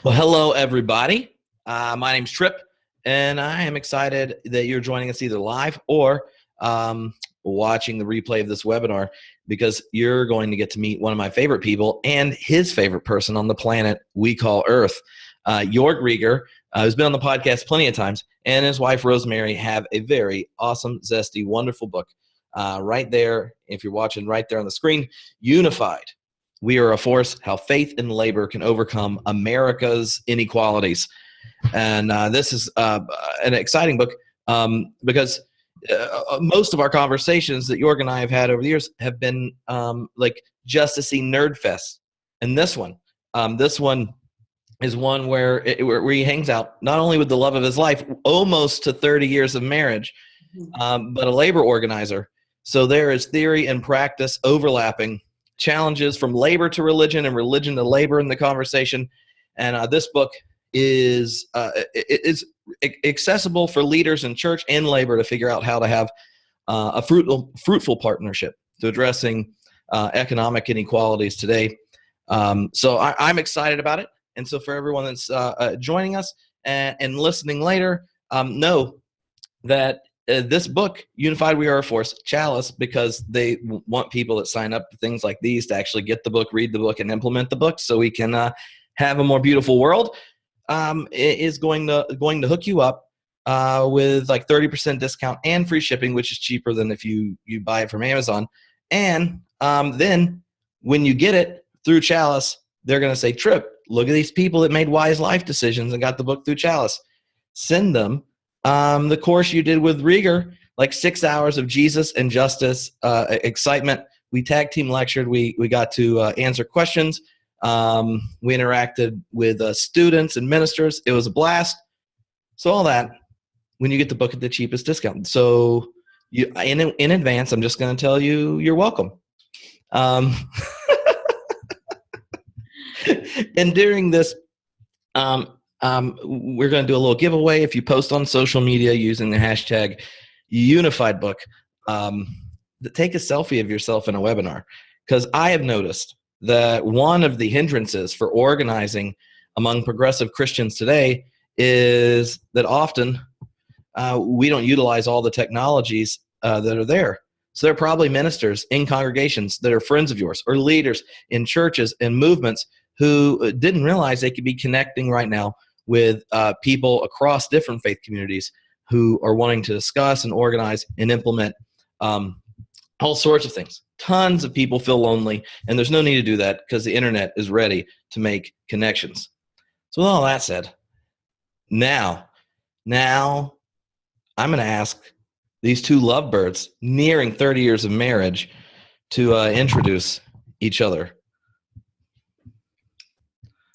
Well, hello, everybody. My name's Tripp, and I am excited that you're joining us either live or watching the replay of this webinar, because you're going to get to meet one of my favorite people and his favorite person on the planet we call Earth. Joerg Rieger, who's been on the podcast plenty of times, and his wife Rosemarie have a very awesome, zesty, wonderful book right there, if you're watching right there on the screen, Unified. We Are a Force, How Faith and Labor Can Overcome America's Inequalities. And this is an exciting book because most of our conversations that Joerg and I have had over the years have been like justicey nerd fests. And this one is one where he hangs out not only with the love of his life, almost to 30 years of marriage, but a labor organizer. So there is theory and practice overlapping, challenges from labor to religion and religion to labor in the conversation. And this book is accessible for leaders in church and labor to figure out how to have a fruitful partnership to addressing economic inequalities today. So I'm excited about it. And so for everyone that's joining us and listening later, know that this book, Unified We Are a Force, Chalice, because they want people that sign up to things like these to actually get the book, read the book, and implement the book so we can have a more beautiful world, is going to hook you up with like 30% discount and free shipping, which is cheaper than if you buy it from Amazon. And then when you get it through Chalice, they're going to say, Tripp, look at these people that made wise life decisions and got the book through Chalice. Send them the course you did with Rieger, like 6 hours of Jesus and justice, excitement. We tag team lectured. We got to answer questions. We interacted with students and ministers. It was a blast. So all that when you get the book at the cheapest discount. So you, in advance, I'm just going to tell you you're welcome. And during this, we're going to do a little giveaway. If you post on social media using the hashtag Unified Book, take a selfie of yourself in a webinar. Because I have noticed that one of the hindrances for organizing among progressive Christians today is that often we don't utilize all the technologies that are there. So there are probably ministers in congregations that are friends of yours, or leaders in churches and movements who didn't realize they could be connecting right now with people across different faith communities who are wanting to discuss and organize and implement all sorts of things. Tons of people feel lonely, and there's no need to do that because the internet is ready to make connections. So with all that said, now I'm going to ask these two lovebirds nearing 30 years of marriage to introduce each other.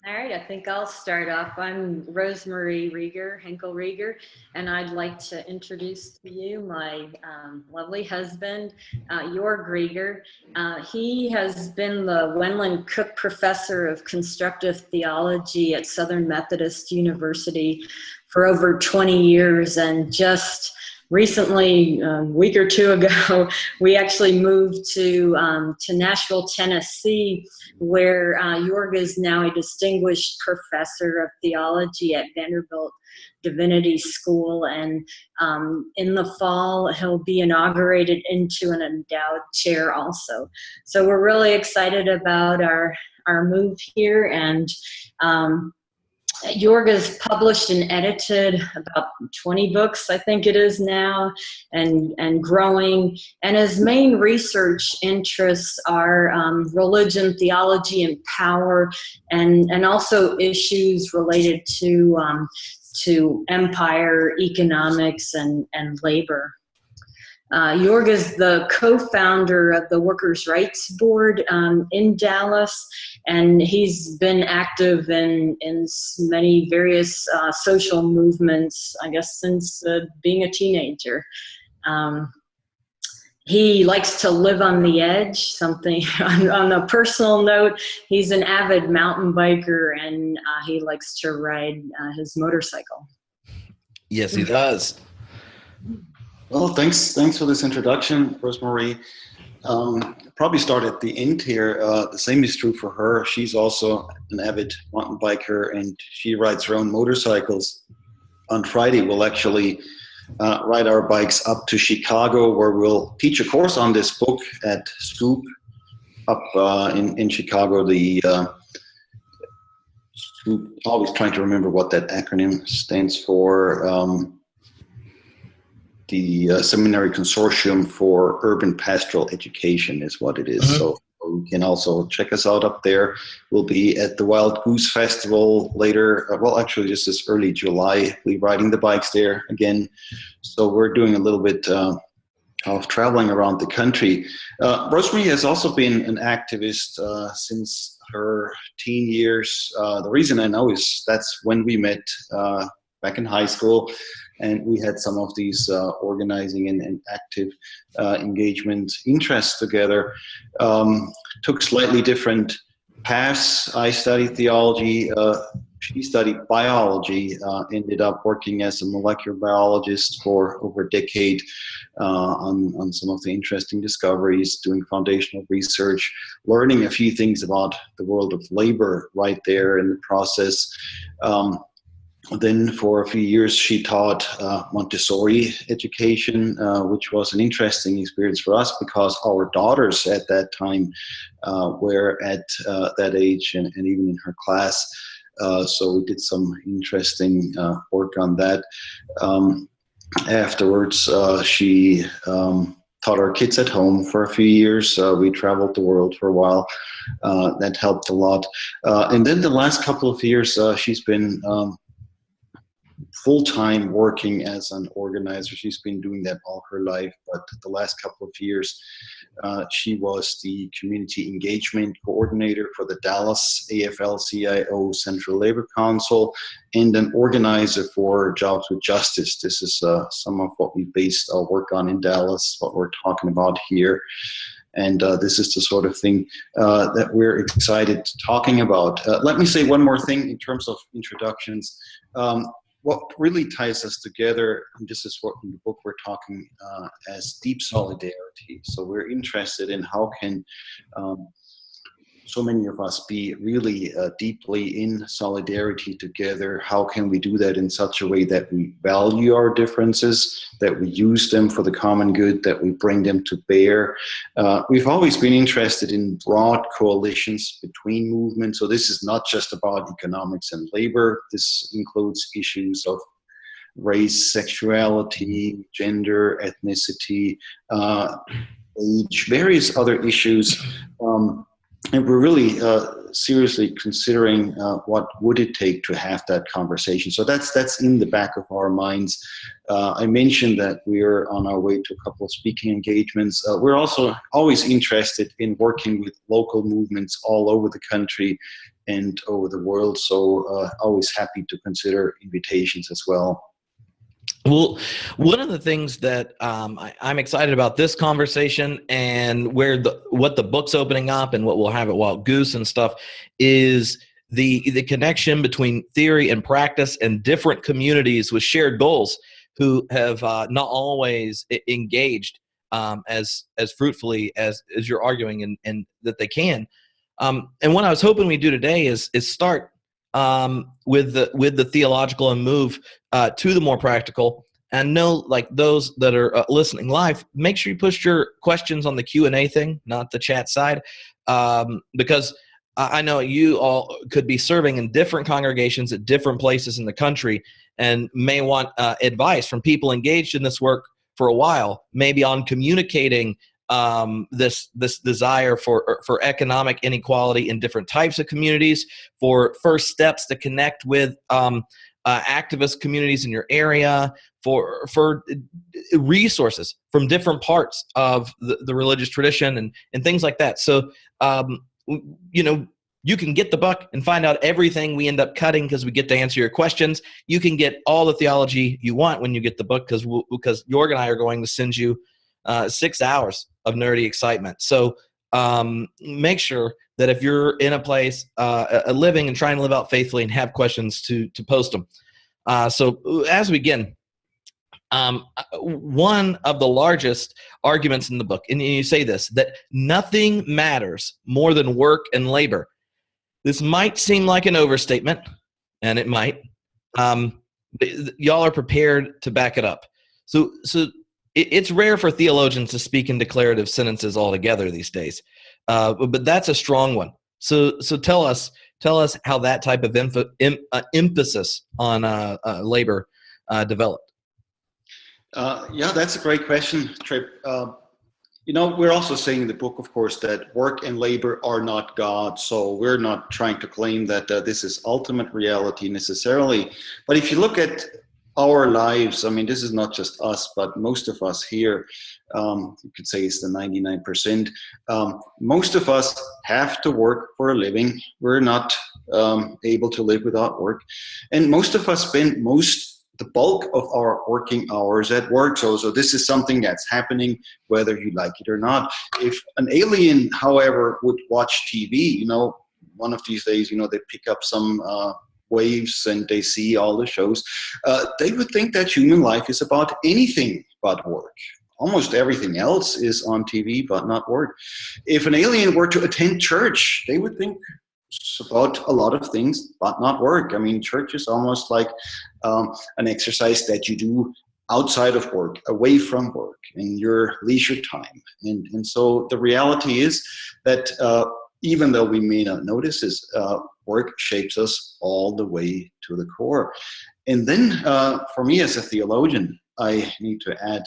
All right, I think I'll start off. I'm Rosemarie Rieger, Henkel Rieger, and I'd like to introduce to you my lovely husband, Joerg Rieger. He has been the Wendland Cook Professor of Constructive Theology at Southern Methodist University for over 20 years, and just recently, a week or two ago, we actually moved to Nashville, Tennessee, where Joerg is now a distinguished professor of theology at Vanderbilt Divinity School, and in the fall he'll be inaugurated into an endowed chair also. So we're really excited about our move here, and Joerg has published and edited about 20 books, I think it is now, and growing. And his main research interests are religion, theology, and power, and also issues related to empire, economics, and labor. Joerg is the co-founder of the Workers' Rights Board in Dallas, and he's been active in many various social movements, I guess, since being a teenager. He likes to live on the edge, something on a personal note. He's an avid mountain biker, and he likes to ride his motorcycle. Yes, he does. Well, thanks for this introduction, Rosemarie. Probably start at the end here. The same is true for her. She's also an avid mountain biker, and she rides her own motorcycles. On Friday, we'll actually ride our bikes up to Chicago, where we'll teach a course on this book at Scoop up in Chicago. The Scoop, always trying to remember what that acronym stands for. The Seminary Consortium for Urban Pastoral Education is what it is. Mm-hmm. So you can also check us out up there. We'll be at the Wild Goose Festival later. Well, actually, just this early July, we're riding the bikes there again. So we're doing a little bit of traveling around the country. Rosemarie has also been an activist since her teen years. The reason I know is that's when we met back in high school. And we had some of these organizing and active engagement interests together. Took slightly different paths. I studied theology. She studied biology. Ended up working as a molecular biologist for over a decade on some of the interesting discoveries, doing foundational research, learning a few things about the world of labor right there in the process. Then for a few years, she taught Montessori education, which was an interesting experience for us because our daughters at that time were at that age and even in her class. So we did some interesting work on that. Afterwards, she taught our kids at home for a few years. We traveled the world for a while. That helped a lot. And then the last couple of years, she's been full-time working as an organizer. She's been doing that all her life, but the last couple of years, she was the community engagement coordinator for the Dallas AFL-CIO Central Labor Council and an organizer for Jobs with Justice. This is some of what we based our work on in Dallas, what we're talking about here. And this is the sort of thing that we're excited talking about. Let me say one more thing in terms of introductions. What really ties us together, and this is what in the book we're talking as deep solidarity. So we're interested in how can so many of us be really deeply in solidarity together. How can we do that in such a way that we value our differences, that we use them for the common good, that we bring them to bear? We've always been interested in broad coalitions between movements. So this is not just about economics and labor. This includes issues of race, sexuality, gender, ethnicity, age, various other issues. And we're really seriously considering what would it take to have that conversation. So that's in the back of our minds. I mentioned that we're on our way to a couple of speaking engagements. We're also always interested in working with local movements all over the country and over the world. So always happy to consider invitations as well. Well, one of the things that I'm excited about this conversation and what the book's opening up and what we'll have at Wild Goose and stuff is the connection between theory and practice and different communities with shared goals who have not always engaged as fruitfully as you're arguing and that they can. And what I was hoping we do today is start with the theological and move to the more practical. And know, like those that are listening live, make sure you push your questions on the Q&A thing, not the chat side, because I know you all could be serving in different congregations at different places in the country and may want advice from people engaged in this work for a while, maybe on communicating this desire for economic inequality in different types of communities, for first steps to connect with activist communities in your area, for resources from different parts of the religious tradition and things like that. So, you can get the book and find out everything we end up cutting because we get to answer your questions. You can get all the theology you want when you get the book because Joerg and I are going to send you 6 hours of nerdy excitement. So make sure that if you're in a place living and trying to live out faithfully and have questions to post them. So as we begin, one of the largest arguments in the book, and you say this, that nothing matters more than work and labor. This might seem like an overstatement, and it might. But y'all are prepared to back it up. So it's rare for theologians to speak in declarative sentences altogether these days, but that's a strong one. So tell us how that type of emphasis on labor developed. Yeah, that's a great question, Tripp. We're also saying in the book, of course, that work and labor are not God. So we're not trying to claim that this is ultimate reality necessarily. But if you look at our lives, I mean, this is not just us, but most of us here, you could say it's the 99%. Most of us have to work for a living. We're not able to live without work. And most of us spend the bulk of our working hours at work. So this is something that's happening whether you like it or not. If an alien, however, would watch TV, one of these days, they pick up some waves and they see all the shows, they would think that human life is about anything but work. Almost everything else is on TV, but not work. If an alien were to attend church, they would think it's about a lot of things, but not work. I mean, church is almost like an exercise that you do outside of work, away from work, in your leisure time. And so the reality is that even though we may not notice this, work shapes us all the way to the core. And then for me as a theologian, I need to add,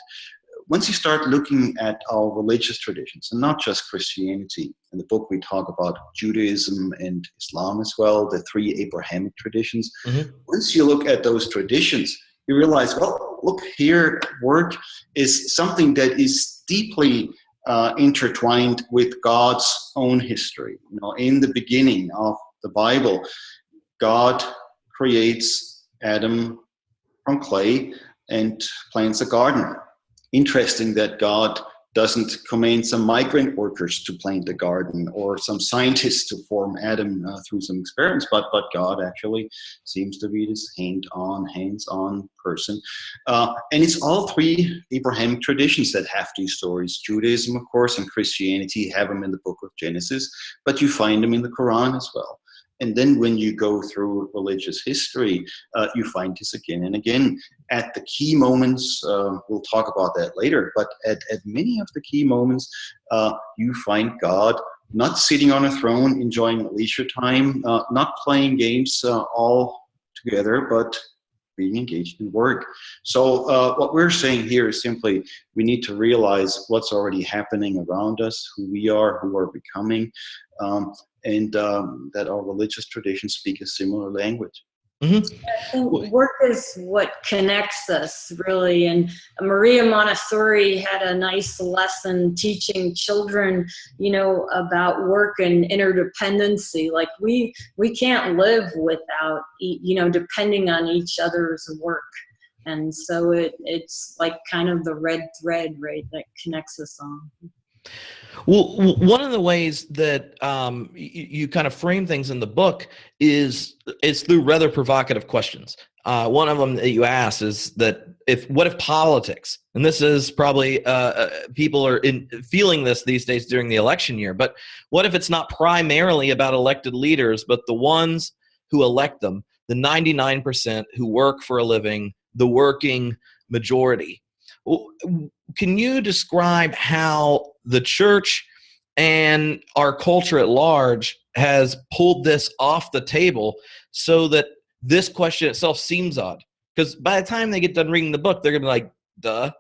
once you start looking at our religious traditions, and not just Christianity, in the book we talk about Judaism and Islam as well, the three Abrahamic traditions. Mm-hmm. Once you look at those traditions, you realize, well, look here, work is something that is deeply intertwined with God's own history. In the beginning of the Bible, God creates Adam from clay and plants a garden. Interesting that God doesn't command some migrant workers to plant the garden or some scientists to form Adam through some experiments, but God actually seems to be this hands-on person. And it's all three Abrahamic traditions that have these stories. Judaism, of course, and Christianity have them in the book of Genesis, but you find them in the Quran as well. And then when you go through religious history, you find this again and again. At the key moments, we'll talk about that later, but at many of the key moments, you find God not sitting on a throne, enjoying leisure time, not playing games all together, but being engaged in work. So what we're saying here is simply we need to realize what's already happening around us, who we are, who we're becoming, and that our religious traditions speak a similar language. Mm-hmm. I think work is what connects us, really. And Maria Montessori had a nice lesson teaching children, about work and interdependency. Like we can't live without, depending on each other's work. And so it's like kind of the red thread, right, that connects us all. Well, one of the ways that you kind of frame things in the book is through rather provocative questions. One of them that you asked is that what if politics, and this is probably people are feeling this these days during the election year, but what if it's not primarily about elected leaders, but the ones who elect them, the 99% who work for a living, the working majority? Can you describe how the church and our culture at large has pulled this off the table so that this question itself seems odd? Because by the time they get done reading the book, they're going to be like, duh.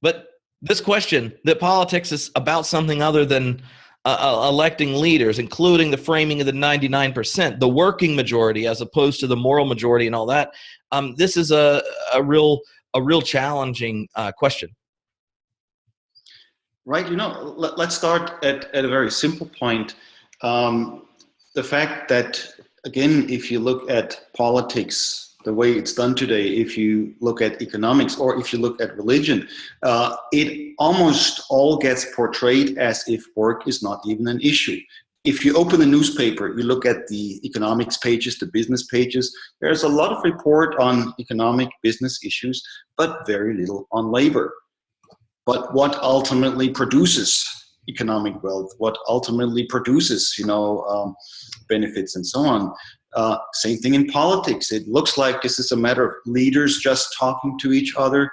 But this question, that politics is about something other than electing leaders, including the framing of the 99%, the working majority as opposed to the moral majority and all that, this is a real challenging question. Right. Let's start at a very simple point. The fact that, again, if you look at politics, the way it's done today, if you look at economics or if you look at religion, it almost all gets portrayed as if work is not even an issue. if you open the newspaper, you look at the economics pages, the business pages, there's a lot of report on economic business issues, but very little on labor. But what ultimately produces economic wealth, what ultimately produces, benefits and so on. Same thing in politics. It looks like this is a matter of leaders just talking to each other.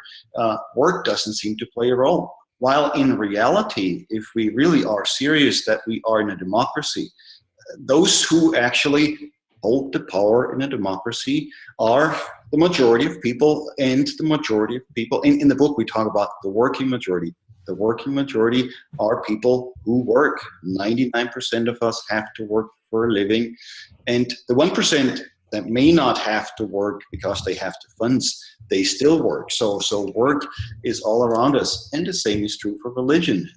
Work doesn't seem to play a role. While in reality, if we really are serious that we are in a democracy, those who actually hold the power in a democracy are the majority of people, and the majority of people, in the book we talk about the working majority. The working majority are people who work. 99% of us have to work for a living. And the 1% that may not have to work because they have the funds, they still work. So work is all around us. And the same is true for religion.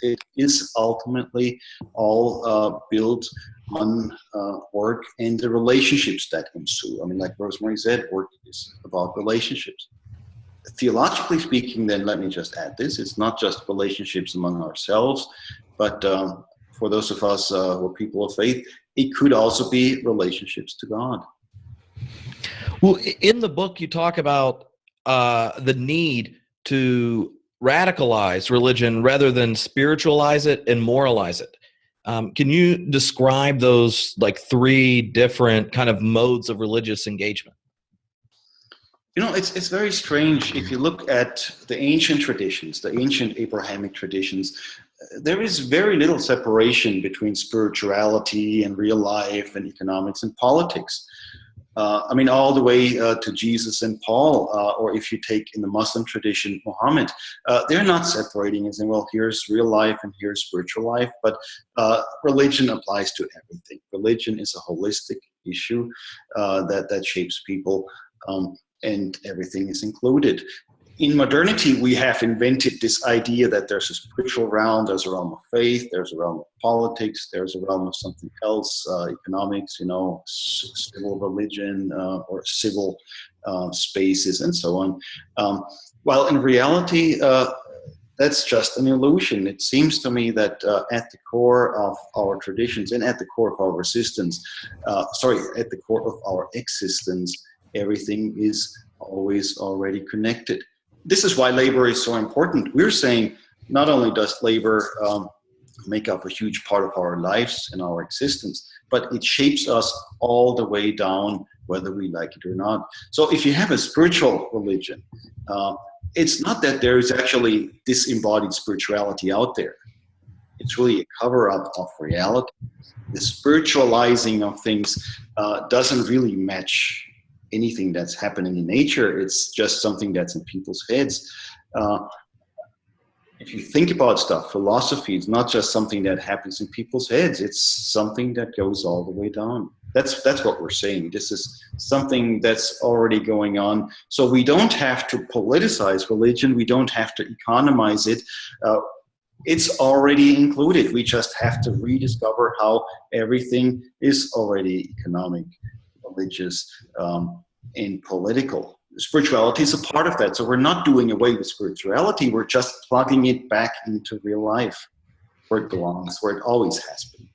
It is ultimately all built on work and the relationships that ensue. I mean, like Rosemarie said, work is about relationships. Theologically speaking, then, let me just add this, it's not just relationships among ourselves, but for those of us who are people of faith, it could also be relationships to God. Well, in the book, you talk about the need to radicalize religion rather than spiritualize it and moralize it. Can you describe those like three different kind of modes of religious engagement? It's very strange. If you look at the ancient traditions, the ancient Abrahamic traditions, there is very little separation between spirituality and real life and economics and politics. All the way to Jesus and Paul, or if you take in the Muslim tradition, Muhammad, they're not separating and saying, well, here's real life and here's spiritual life, but religion applies to everything. Religion is a holistic issue that shapes people, and everything is included. In modernity, we have invented this idea that there's a spiritual realm, there's a realm of faith, there's a realm of politics, there's a realm of something else, economics, civil religion, or civil spaces, and so on. While in reality, that's just an illusion. It seems to me that at the core of our traditions and at the core of our resistance, at the core of our existence, everything is always already connected. This is why labor is so important. We're saying not only does labor make up a huge part of our lives and our existence, but it shapes us all the way down, whether we like it or not. So if you have a spiritual religion, it's not that there is actually disembodied spirituality out there. It's really a cover-up of reality. The spiritualizing of things doesn't really match anything that's happening in nature. It's just something that's in people's heads. If you think about stuff, philosophy is not just something that happens in people's heads. It's something that goes all the way down. That's what we're saying. This is something that's already going on. So we don't have to politicize religion. We don't have to economize it. It's already included. We just have to rediscover how everything is already economic, religious, and political. Spirituality is a part of that. So we're not doing away with spirituality. We're just plugging it back into real life where it belongs, where it always has been.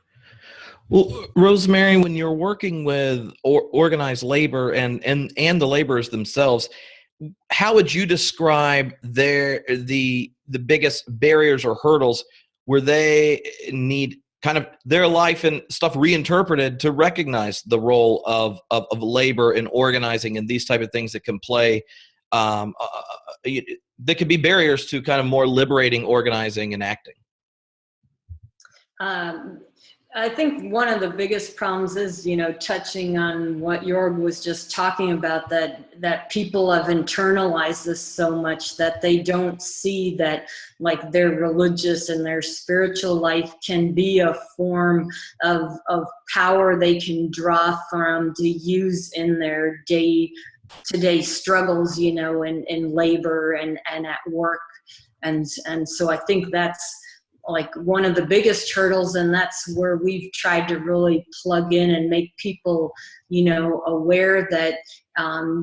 Well, Rosemarie, when you're working with organized labor and the laborers themselves, how would you describe the biggest barriers or hurdles where they need kind of their life and stuff reinterpreted to recognize the role of labor and organizing and these type of things that can play, that could be barriers to kind of more liberating organizing and acting? I think one of the biggest problems is, touching on what Joerg was just talking about, that people have internalized this so much that they don't see that like their religious and their spiritual life can be a form of power they can draw from to use in their day-to-day struggles, in labor and at work. And so I think that's like one of the biggest hurdles, and that's where we've tried to really plug in and make people, aware that,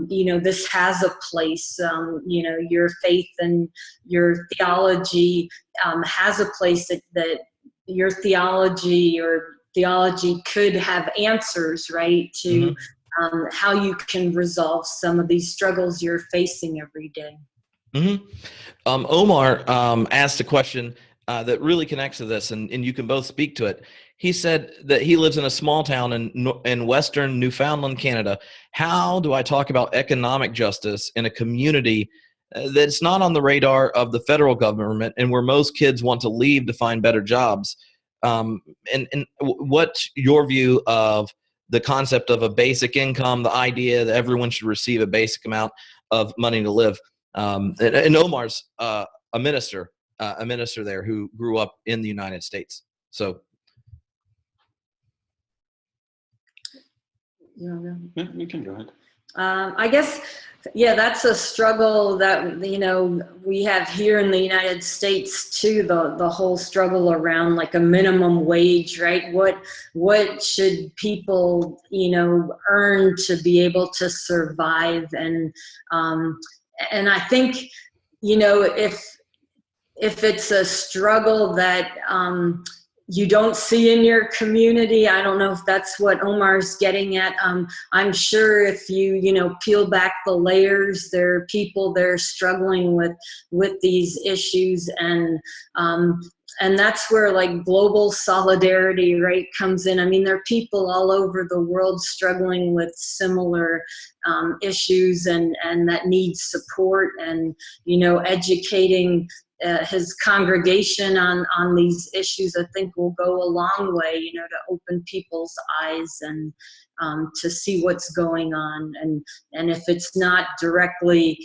this has a place, your faith and your theology has a place that your theology could have answers, right, to how you can resolve some of these struggles you're facing every day. Omar asked a question that really connects to this, and you can both speak to it. He said that he lives in a small town in western Newfoundland, Canada. How do I talk about economic justice in a community that's not on the radar of the federal government, and where most kids want to leave to find better jobs? And what's your view of the concept of a basic income, the idea that everyone should receive a basic amount of money to live? And Omar's a minister there who grew up in the United States. So, yeah, you can go ahead. I guess, yeah, that's a struggle that, we have here in the United States too, the whole struggle around like a minimum wage, right? What should people, earn to be able to survive? And I think, if it's a struggle that you don't see in your community, I don't know if that's what Omar's getting at. I'm sure if you peel back the layers, there are people there struggling with these issues, and that's where like global solidarity, right, comes in. I mean, there are people all over the world struggling with similar issues and that need support, and educating his congregation on these issues, I think, will go a long way, to open people's eyes and to see what's going on. And if it's not directly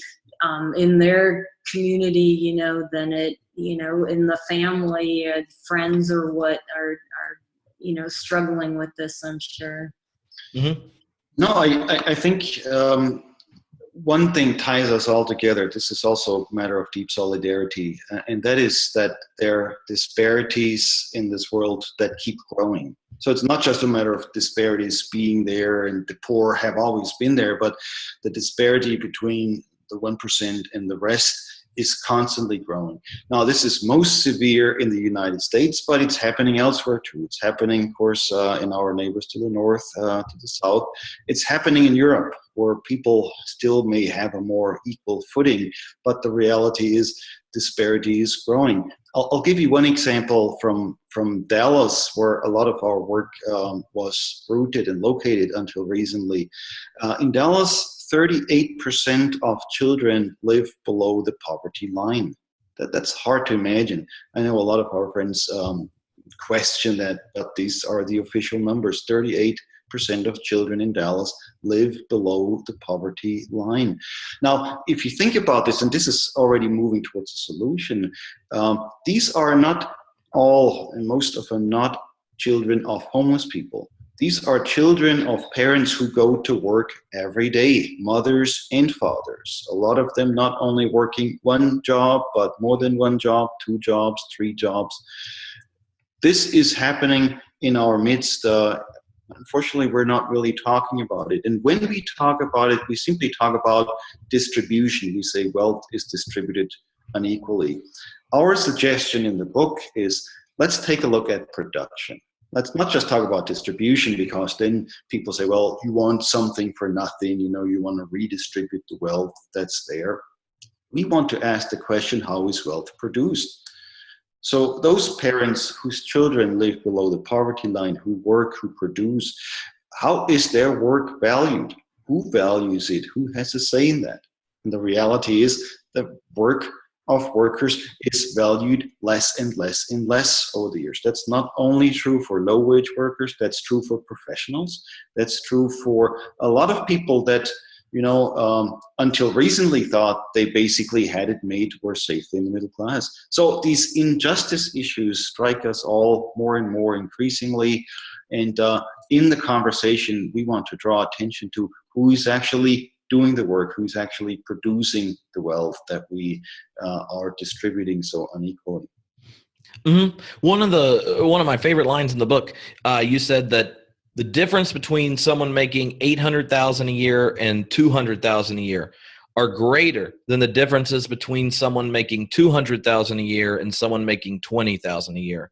in their community, then it, in the family and friends or what are struggling with this, I'm sure. No, I think one thing ties us all together. This is also a matter of deep solidarity, and that is that there are disparities in this world that keep growing. So it's not just a matter of disparities being there, and the poor have always been there, but the disparity between the 1% and the rest is constantly growing. Now, this is most severe in the United States, but it's happening elsewhere too. It's happening, of course, in our neighbors to the north, to the south. It's happening in Europe, where people still may have a more equal footing, but the reality is disparity is growing. I'll give you one example from Dallas, where a lot of our work was rooted and located until recently. In Dallas, 38% of children live below the poverty line. That's hard to imagine. I know a lot of our friends question that, but these are the official numbers. 38% of children in Dallas live below the poverty line. Now, if you think about this, and this is already moving towards a solution, these are not all, and most of them not, children of homeless people. These are children of parents who go to work every day, mothers and fathers. A lot of them not only working one job, but more than one job, 2 jobs, 3 jobs. This is happening in our midst. Unfortunately, we're not really talking about it. And when we talk about it, we simply talk about distribution. We say wealth is distributed unequally. Our suggestion in the book is, let's take a look at production. Let's not just talk about distribution, because then people say, well, you want something for nothing, you want to redistribute the wealth that's there. We want to ask the question, how is wealth produced? So those parents whose children live below the poverty line, who work, who produce, how is their work valued? Who values it? Who has a say in that? And the reality is the work of workers is valued less and less and less over the years. That's not only true for low-wage workers, that's true for professionals, that's true for a lot of people that, until recently thought they basically had it made, were safely in the middle class. So these injustice issues strike us all more and more increasingly, and in the conversation we want to draw attention to who is actually doing the work, who's actually producing the wealth that we are distributing so unequally. One of my favorite lines in the book, you said that the difference between someone making $800,000 a year and $200,000 a year are greater than the differences between someone making $200,000 a year and someone making $20,000 a year.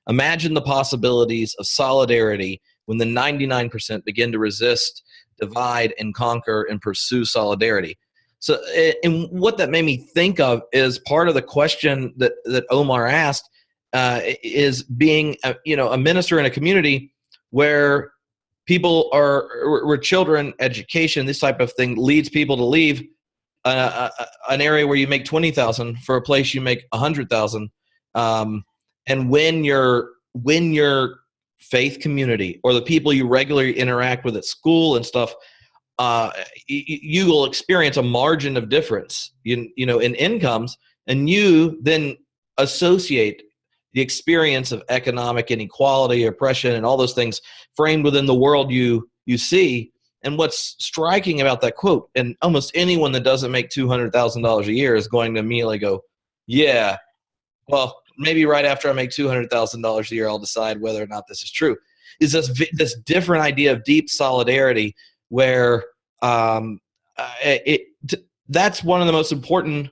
Imagine the possibilities of solidarity when the 99% begin to resist, divide, and conquer and pursue solidarity. So, and what that made me think of is part of the question that Omar asked is being a minister in a community where people where children, education, this type of thing leads people to leave an area where you make 20,000 for a place you make 100,000. And when your faith community or the people you regularly interact with at school and stuff, you will experience a margin of difference, in incomes, and you then associate the experience of economic inequality, oppression, and all those things framed within the world you see. And what's striking about that quote, and almost anyone that doesn't make $200,000 a year is going to immediately go, yeah, well, maybe right after I make $200,000 a year, I'll decide whether or not this is true, is this different idea of deep solidarity where that's one of the most important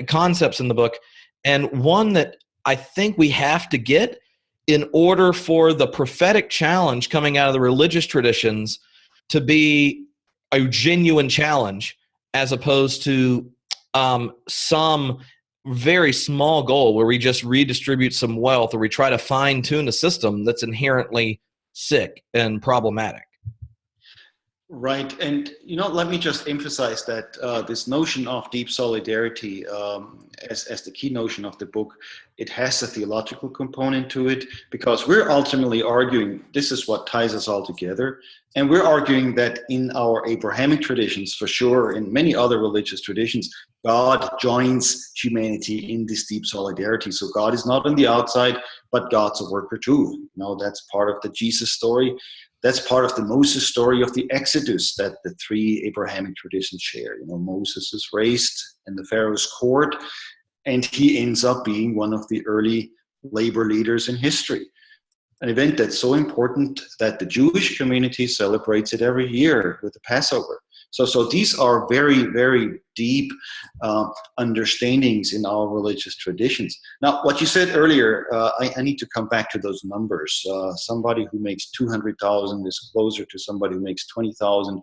concepts in the book, and one that I think we have to get in order for the prophetic challenge coming out of the religious traditions to be a genuine challenge, as opposed to some very small goal where we just redistribute some wealth, or we try to fine-tune a system that's inherently sick and problematic. Right. And, let me just emphasize that this notion of deep solidarity as the key notion of the book, it has a theological component to it, because we're ultimately arguing this is what ties us all together. And we're arguing that in our Abrahamic traditions, for sure, in many other religious traditions, God joins humanity in this deep solidarity. So God is not on the outside, but God's a worker too. That's part of the Jesus story. That's part of the Moses story of the Exodus that the three Abrahamic traditions share. Moses is raised in the Pharaoh's court, and he ends up being one of the early labor leaders in history. An event that's so important that the Jewish community celebrates it every year with the Passover. So these are very, very deep understandings in our religious traditions. Now, what you said earlier, I need to come back to those numbers. Somebody who makes 200,000 is closer to somebody who makes 20,000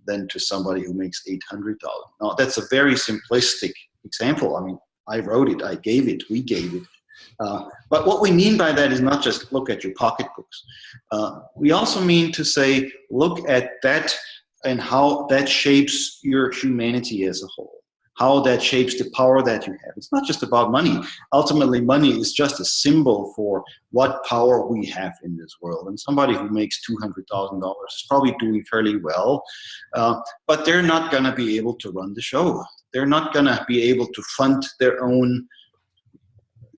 than to somebody who makes 800,000. Now, that's a very simplistic example. I mean, I wrote it, I gave it, we gave it. But what we mean by that is not just look at your pocketbooks. We also mean to say, look at that and how that shapes your humanity as a whole, how that shapes the power that you have. It's not just about money. Ultimately, money is just a symbol for what power we have in this world. And somebody who makes $200,000 is probably doing fairly well, but they're not going to be able to run the show. They're not going to be able to fund their own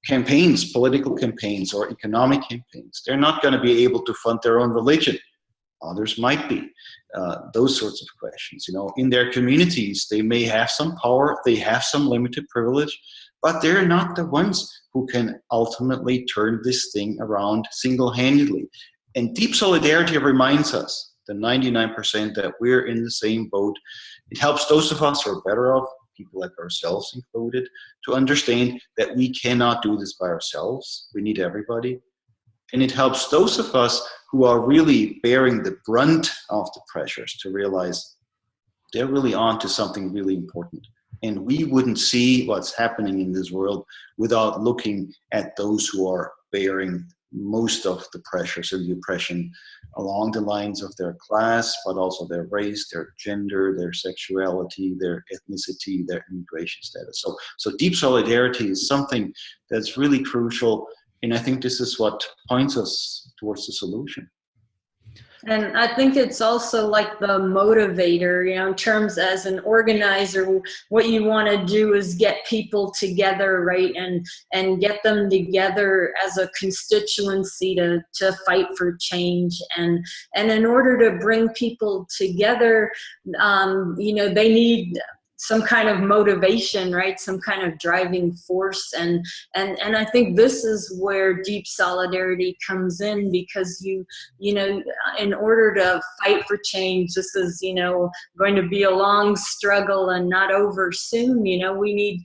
campaigns, political campaigns or economic campaigns. They're not going to be able to fund their own religion. Others might be. Those sorts of questions. In their communities, they may have some power, they have some limited privilege, but they're not the ones who can ultimately turn this thing around single-handedly. And deep solidarity reminds us, the 99%, that we're in the same boat. It helps those of us who are better off, people like ourselves included, to understand that we cannot do this by ourselves. We need everybody. And it helps those of us who are really bearing the brunt of the pressures to realize they're really on to something really important. And we wouldn't see what's happening in this world without looking at those who are bearing most of the pressures and the oppression along the lines of their class, but also their race, their gender, their sexuality, their ethnicity, their immigration status. So deep solidarity is something that's really crucial. And I think this is what points us towards the solution. And I think it's also like the motivator, in terms as an organizer, what you want to do is get people together, right? And get them together as a constituency to fight for change. And in order to bring people together, they need some kind of motivation, right? Some kind of driving force. And I think this is where deep solidarity comes in, because in order to fight for change, this is, going to be a long struggle and not over soon. We need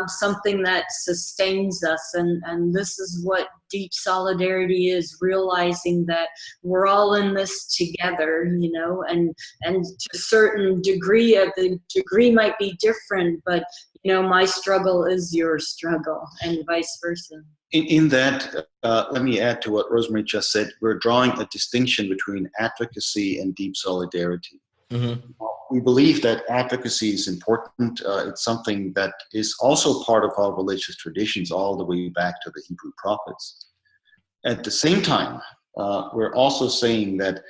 something that sustains us. And this is what deep solidarity is realizing that we're all in this together, and to a certain degree, the degree might be different, but my struggle is your struggle, and vice versa. In that, let me add to what Rosemarie just said. We're drawing a distinction between advocacy and deep solidarity. Mm-hmm. We believe that advocacy is important. It's something that is also part of our religious traditions all the way back to the Hebrew prophets. At the same time, we're also saying that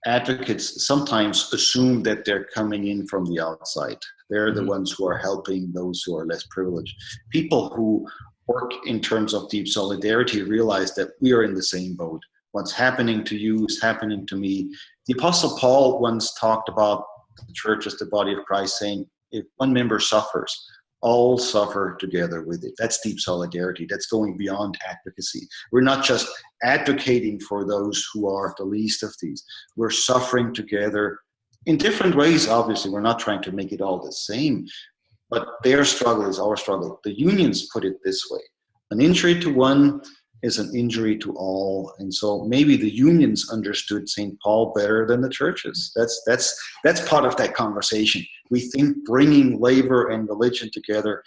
advocates sometimes assume that they're coming in from the outside. They're the ones who are helping those who are less privileged. People who work in terms of deep solidarity realize that we are in the same boat. What's happening to you is happening to me. The Apostle Paul once talked about the church as the body of Christ, saying, if one member suffers, all suffer together with it. That's deep solidarity. That's going beyond advocacy. We're not just advocating for those who are the least of these. We're suffering together in different ways, obviously. We're not trying to make it all the same, but their struggle is our struggle. The unions put it this way: an injury to one is an injury to all. And so maybe the unions understood St. Paul better than the churches. That's part of that conversation. We think bringing labor and religion together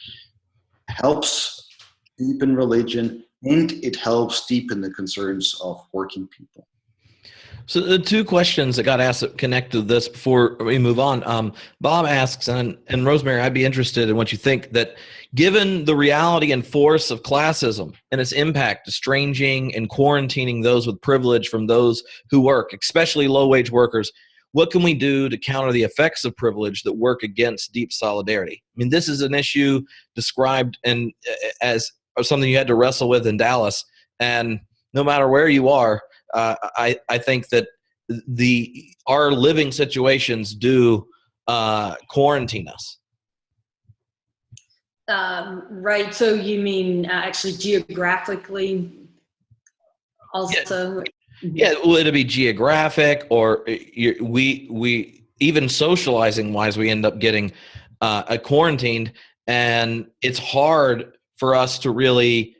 helps deepen religion, and it helps deepen the concerns of working people. So the two questions that got asked that connect to this before we move on. Bob asks, and Rosemarie, I'd be interested in what you think, that given the reality and force of classism and its impact estranging and quarantining those with privilege from those who work, especially low-wage workers, what can we do to counter the effects of privilege that work against deep solidarity? I mean, this is an issue described as something you had to wrestle with in Dallas, and no matter where you are, I think that our living situations do quarantine us. Right. So you mean actually geographically also? Yeah. Well, it'll be geographic, or we even socializing wise, we end up getting quarantined, and it's hard for us to really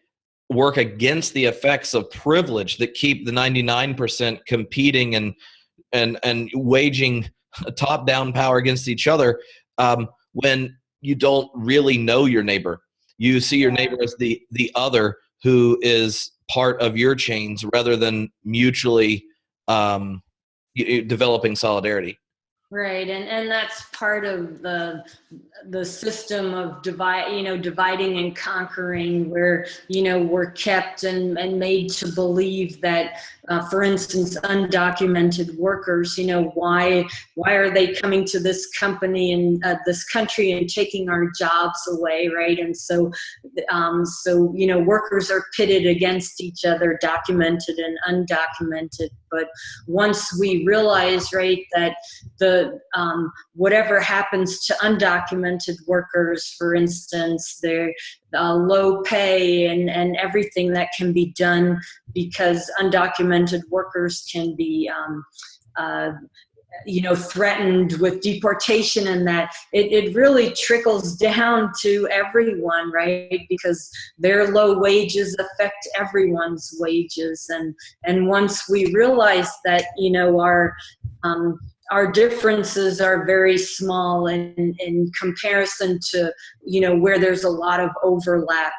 work against the effects of privilege that keep the 99% competing and waging top-down power against each other when you don't really know your neighbor. You see your neighbor as the other who is part of your chains rather than mutually developing solidarity. Right, and that's part of the system of dividing and conquering, where we're kept and made to believe that, for instance, undocumented workers, why are they coming to this company and this country and taking our jobs away, right? And so workers are pitted against each other, documented and undocumented. But once we realize, right, that whatever happens to undocumented workers, for instance, their low pay and everything that can be done because undocumented workers can be threatened with deportation, and that it really trickles down to everyone, right? Because their low wages affect everyone's wages. And once we realize that, our differences are very small in comparison to, where there's a lot of overlap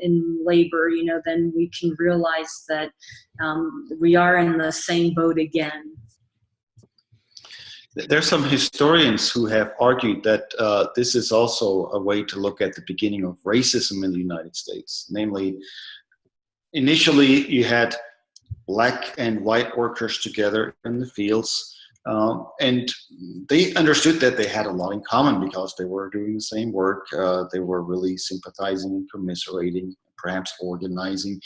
in labor, then we can realize that we are in the same boat again. There's some historians who have argued that this is also a way to look at the beginning of racism in the United States. Namely, initially you had black and white workers together in the fields, and they understood that they had a lot in common because they were doing the same work. They were really sympathizing and commiserating, perhaps organizing.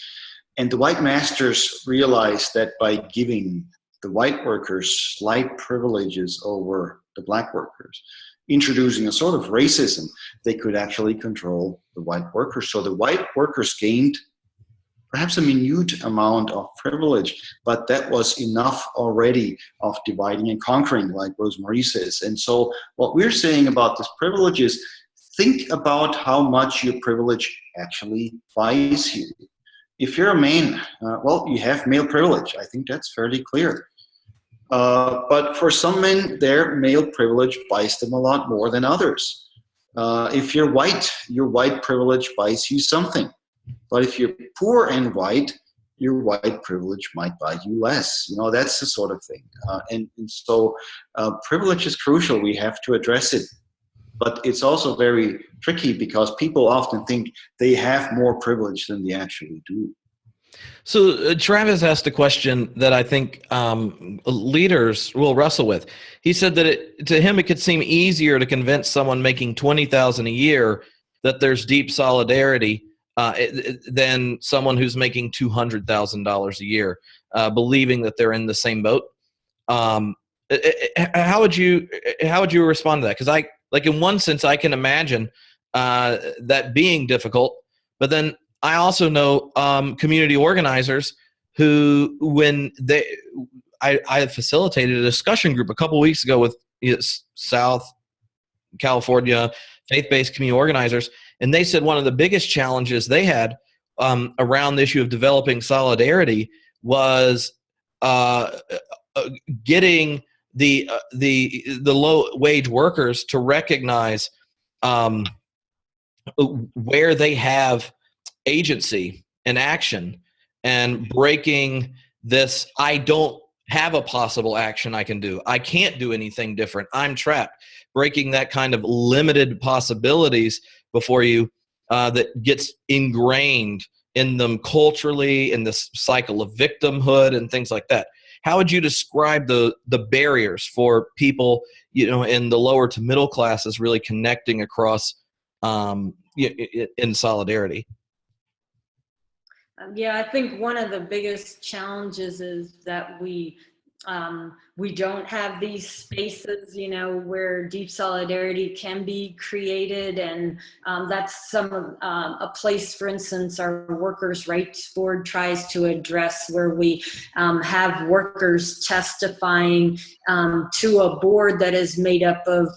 And the white masters realized that by giving the white workers slight privileges over the black workers, introducing a sort of racism, they could actually control the white workers. So the white workers gained perhaps a minute amount of privilege, but that was enough already of dividing and conquering, like Rosemarie says. And so what we're saying about this privilege is, think about how much your privilege actually buys you. if you're a man, well, you have male privilege. I think that's fairly clear. But for some men, their male privilege buys them a lot more than others. If you're white, your white privilege buys you something. But if you're poor and white, your white privilege might buy you less. You know, that's the sort of thing. And so privilege is crucial. We have to address it. But it's also very tricky because people often think they have more privilege than they actually do. So Travis asked a question that I think leaders will wrestle with. He said that to him it could seem easier to convince someone making $20,000 a year that there's deep solidarity than someone who's making $200,000 a year, believing that they're in the same boat. How would you respond to that? Because in one sense, I can imagine that being difficult, but then I also know community organizers who, I facilitated a discussion group a couple of weeks ago with South California faith-based community organizers, and they said one of the biggest challenges they had around the issue of developing solidarity was getting the low wage workers to recognize where they have agency and action, and breaking this I don't have a possible action I can do, I can't do anything different, I'm trapped, breaking that kind of limited possibilities before you that gets ingrained in them culturally, in this cycle of victimhood and things like that. How would you describe the barriers for people, in the lower to middle classes really connecting across in solidarity? Yeah, I think one of the biggest challenges is that we don't have these spaces, where deep solidarity can be created, and that's a place, for instance, our Workers' Rights Board tries to address, where we have workers testifying to a board that is made up of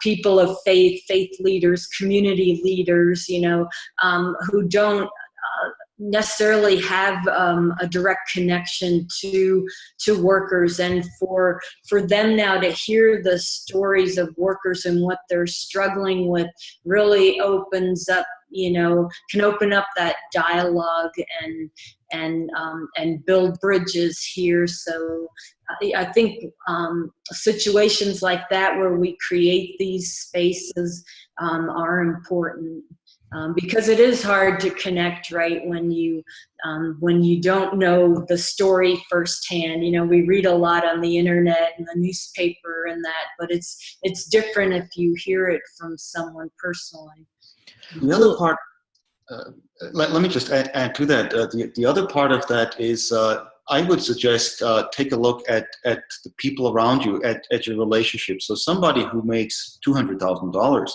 people of faith leaders, community leaders, who don't necessarily have a direct connection to workers, and for them now to hear the stories of workers and what they're struggling with really opens up, can open up that dialogue and build bridges here. So I think situations like that, where we create these spaces, are important. Because it is hard to connect, right, when you don't know the story firsthand. We read a lot on the internet and the newspaper and that, but it's different if you hear it from someone personally. The other part, let me just add to that. The other part of that is, I would suggest take a look at the people around you, at your relationship. So somebody who makes $200,000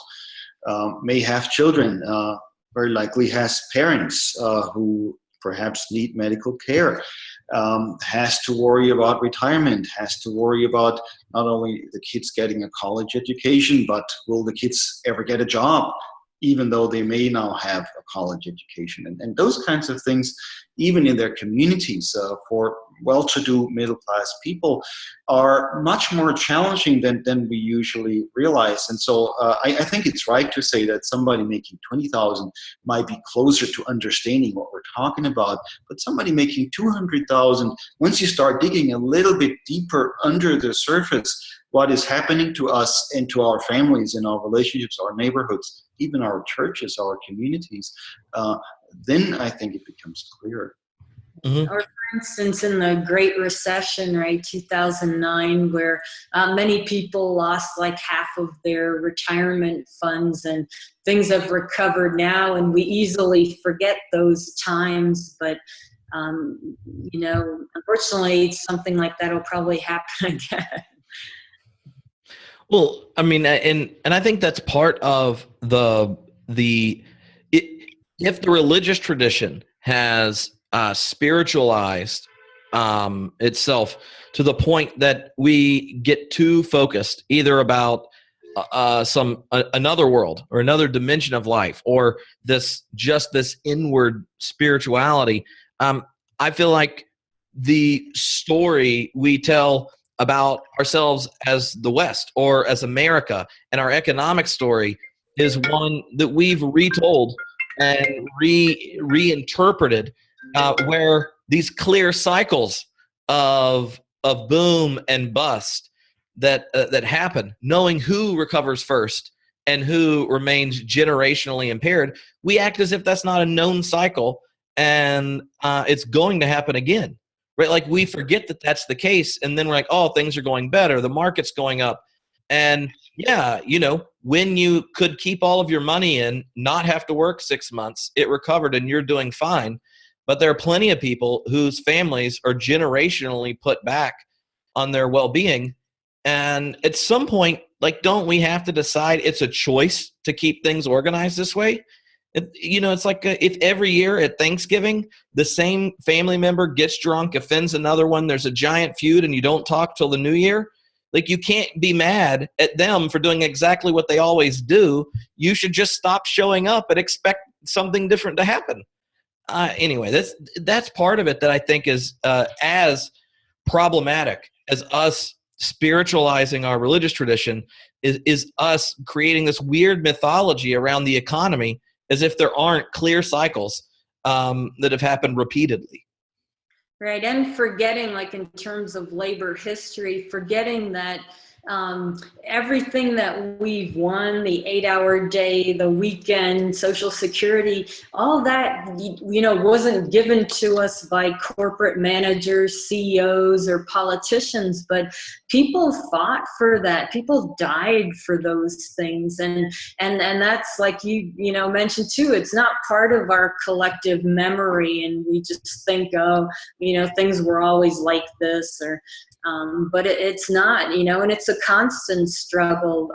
may have children, very likely has parents who perhaps need medical care, has to worry about retirement, has to worry about not only the kids getting a college education, but will the kids ever get a job, even though they may now have a college education. And those kinds of things, even in their communities, for well-to-do middle-class people, are much more challenging than we usually realize. And so I think it's right to say that somebody making $20,000 might be closer to understanding what we're talking about, but somebody making $200,000, once you start digging a little bit deeper under the surface, what is happening to us and to our families and our relationships, our neighborhoods, even our churches, our communities, then I think it becomes clearer. Mm-hmm. Or for instance, in the Great Recession, right, 2009, where many people lost like half of their retirement funds, and things have recovered now, and we easily forget those times. But unfortunately, something like that will probably happen again. Well, I mean, and I think that's part of if the religious tradition has spiritualized itself to the point that we get too focused either about another world or another dimension of life, or this inward spirituality. I feel like the story we tell about ourselves as the West or as America and our economic story is one that we've retold and reinterpreted, where these clear cycles of boom and bust that happen, knowing who recovers first and who remains generationally impaired, we act as if that's not a known cycle and it's going to happen again, right? Like we forget that that's the case, and then we're like, oh, things are going better, the market's going up. And yeah, when you could keep all of your money in, not have to work 6 months, it recovered and you're doing fine. But there are plenty of people whose families are generationally put back on their well-being. And at some point, like, don't we have to decide it's a choice to keep things organized this way? It's like if every year at Thanksgiving, the same family member gets drunk, offends another one, there's a giant feud, and you don't talk till the new year. Like, you can't be mad at them for doing exactly what they always do. You should just stop showing up and expect something different to happen. Anyway, that's part of it that I think is as problematic as us spiritualizing our religious tradition is us creating this weird mythology around the economy as if there aren't clear cycles that have happened repeatedly. Right, and forgetting, like in terms of labor history, forgetting that everything that we've won, the 8-hour day, the weekend, Social Security, all that, wasn't given to us by corporate managers, CEOs, or politicians, but people fought for that. People died for those things. And that's, like you mentioned too, it's not part of our collective memory. And we just think, things were always like this, or but it's not, and it's a constant struggle.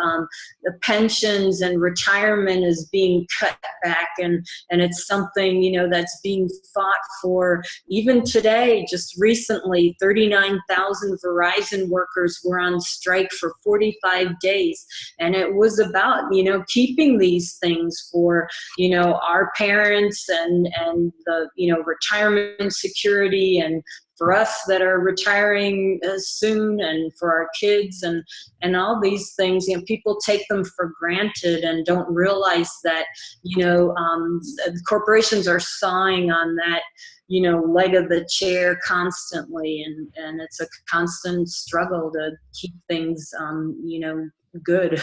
The pensions and retirement is being cut back, and it's something, that's being fought for. Even today, just recently, 39,000 Verizon workers were on strike for 45 days. And it was about, keeping these things for, our parents and the, retirement security, and for us that are retiring soon, and for our kids, and all these things. People take them for granted and don't realize that, corporations are sawing on that, leg of the chair constantly, and it's a constant struggle to keep things, good.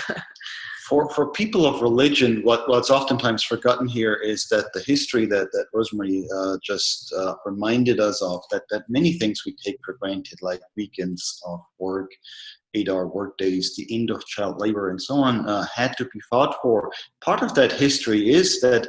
For people of religion, what's oftentimes forgotten here is that the history that Rosemarie just reminded us of, that many things we take for granted, like weekends of work, 8-hour work days, the end of child labor, and so on, had to be fought for. Part of that history is that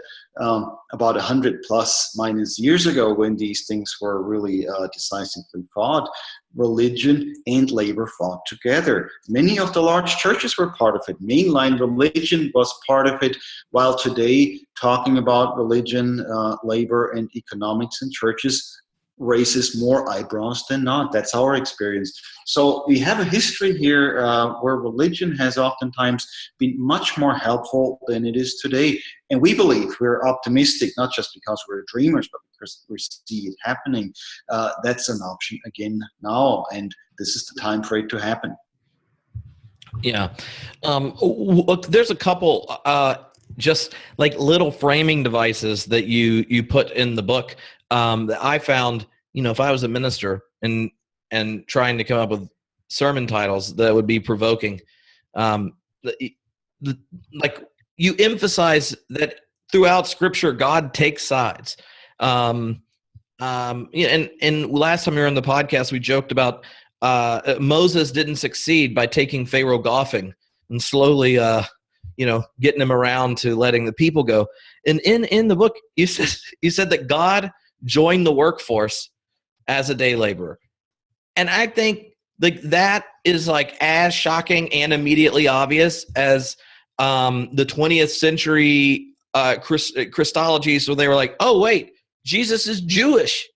about 100 plus minus years ago, when these things were really decisively fought, religion and labor fought together. Many of the large churches were part of it. Mainline religion was part of it, while today talking about religion, labor, and economics in churches raises more eyebrows than not. That's our experience. So we have a history here where religion has oftentimes been much more helpful than it is today. And we believe, we're optimistic, not just because we're dreamers, but because we see it happening. That's an option again now, and this is the time for it to happen. Yeah. Look, there's a couple just like little framing devices that you put in the book that I found, if I was a minister and trying to come up with sermon titles that would be provoking, like you emphasize that throughout Scripture, God takes sides. And last time you were on the podcast, we joked about Moses didn't succeed by taking Pharaoh golfing and slowly, getting him around to letting the people go. And in the book, you said that God joined the workforce as a day laborer. And I think like that is like as shocking and immediately obvious as the 20th century Christologies, where they were like, oh, wait, Jesus is Jewish,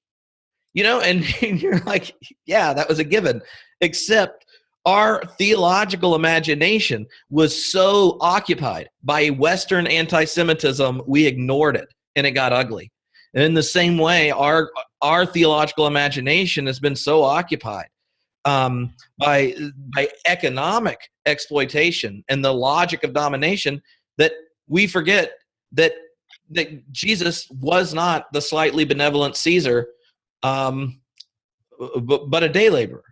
and you're like, yeah, that was a given. Except our theological imagination was so occupied by Western anti-Semitism, we ignored it, and it got ugly. And in the same way, our theological imagination has been so occupied by economic exploitation and the logic of domination that we forget that Jesus was not the slightly benevolent Caesar, but a day laborer.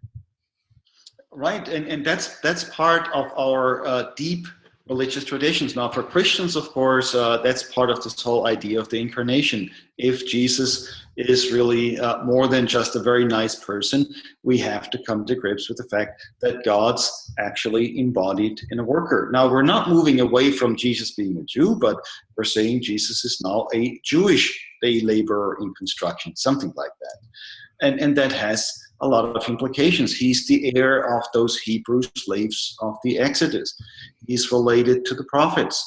Right, and that's part of our deep religious traditions. Now, for Christians, of course, that's part of this whole idea of the incarnation. If Jesus is really more than just a very nice person, we have to come to grips with the fact that God's actually embodied in a worker. Now, we're not moving away from Jesus being a Jew, but we're saying Jesus is now a Jewish day laborer in construction, something like that. And that has a lot of implications. He's the heir of those Hebrew slaves of the Exodus. He's related to the prophets.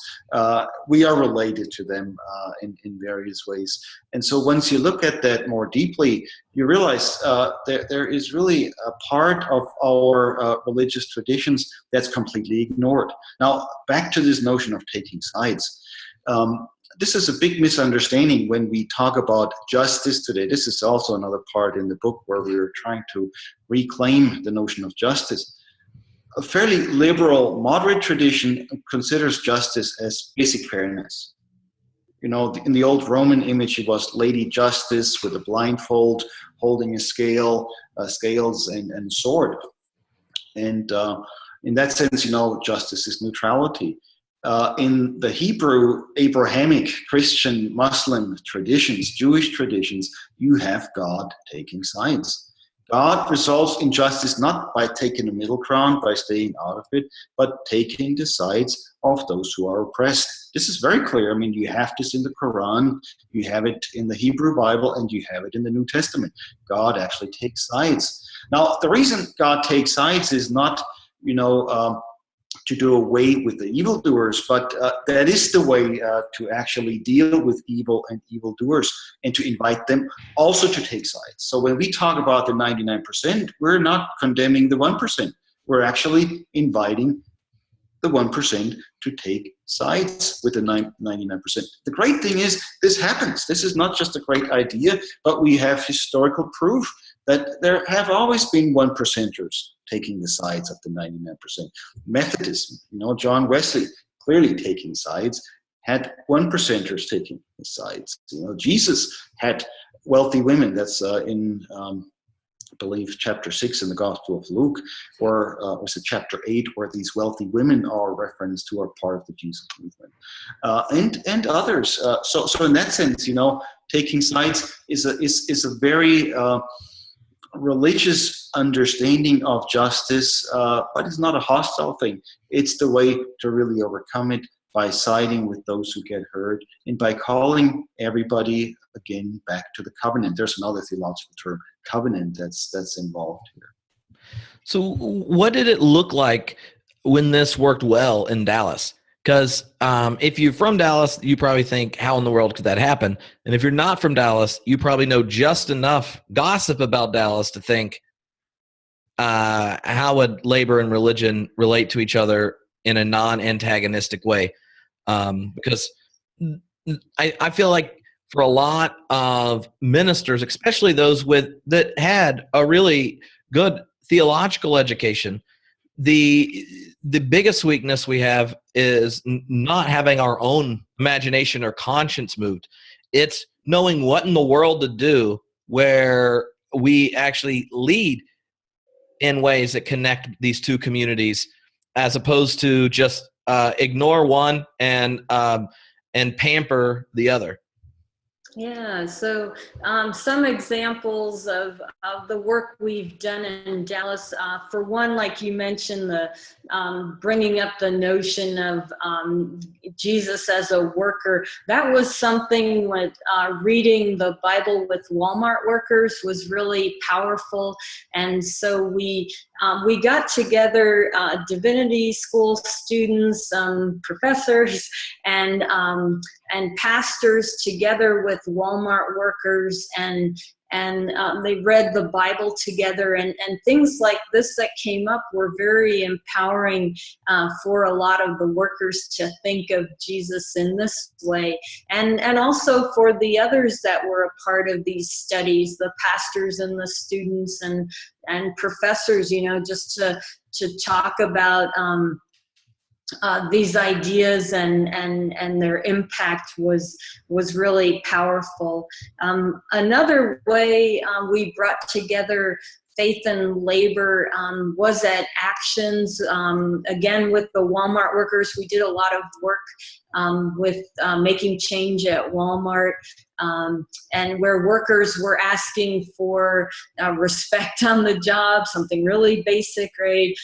We are related to them in various ways. And so once you look at that more deeply, you realize there is really a part of our religious traditions that's completely ignored. Now, back to this notion of taking sides. This is a big misunderstanding when we talk about justice today. This is also another part in the book where we're trying to reclaim the notion of justice. A fairly liberal, moderate tradition considers justice as basic fairness. You know, in the old Roman image, it was Lady Justice with a blindfold, holding a scales and sword. And in that sense, you know, justice is neutrality. In the Hebrew, Abrahamic, Christian, Muslim traditions, Jewish traditions, you have God taking sides. God resolves injustice not by taking a middle ground, by staying out of it, but taking the sides of those who are oppressed. This is very clear. I mean, you have this in the Quran, you have it in the Hebrew Bible, and you have it in the New Testament. God actually takes sides. Now, the reason God takes sides is not, to do away with the evildoers, but that is the way to actually deal with evil and evildoers, and to invite them also to take sides. So when we talk about the 99%, we're not condemning the 1%. We're actually inviting the 1% to take sides with the 99%. The great thing is this happens. This is not just a great idea, but we have historical proof that there have always been 1%ers taking the sides of the 99%. Methodism, John Wesley clearly taking sides, had 1%ers taking the sides. Jesus had wealthy women. That's in I believe chapter 6 in the Gospel of Luke, or was it chapter 8, where these wealthy women are referenced to, are part of the Jesus movement, and others. So in that sense, taking sides is a very religious understanding of justice, but it's not a hostile thing. It's the way to really overcome it, by siding with those who get hurt, and by calling everybody again back to the covenant. There's another theological term, covenant, that's involved here. So what did it look like when this worked well in Dallas? Because if you're from Dallas, you probably think, how in the world could that happen? And if you're not from Dallas, you probably know just enough gossip about Dallas to think, how would labor and religion relate to each other in a non-antagonistic way? Because I feel like for a lot of ministers, especially those that had a really good theological education, the biggest weakness we have is not having our own imagination or conscience moved. It's knowing what in the world to do where we actually lead in ways that connect these two communities, as opposed to just ignore one and pamper the other. Yeah, so some examples of the work we've done in Dallas. For one, like you mentioned, the bringing up the notion of Jesus as a worker. That was something with reading the Bible with Walmart workers was really powerful. And so we got together divinity school students, professors, and pastors together with Walmart workers, and and they read the Bible together, and things like this that came up were very empowering for a lot of the workers to think of Jesus in this way, and also for the others that were a part of these studies, the pastors and the students and professors, just to talk about these ideas and their impact was really powerful. Another way we brought together faith and labor was at Actions. Again, with the Walmart workers, we did a lot of work with making change at Walmart, and where workers were asking for respect on the job, something really basic, right?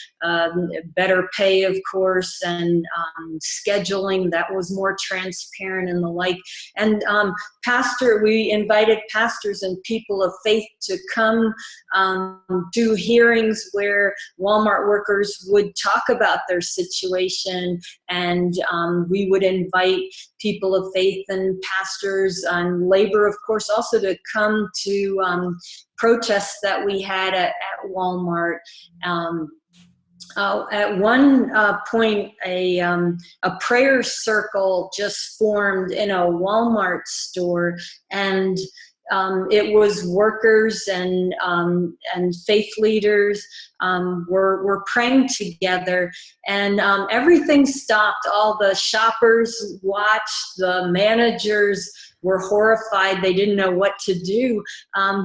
Better pay, of course, and scheduling that was more transparent and the like. And we invited pastors and people of faith to come do hearings where Walmart workers would talk about their situation, and we would invite people of faith and pastors and labor, of course, also to come to protests that we had at Walmart. At one point, a prayer circle just formed in a Walmart store, and it was workers and faith leaders were praying together, and everything stopped. All the shoppers watched. The managers were horrified. They didn't know what to do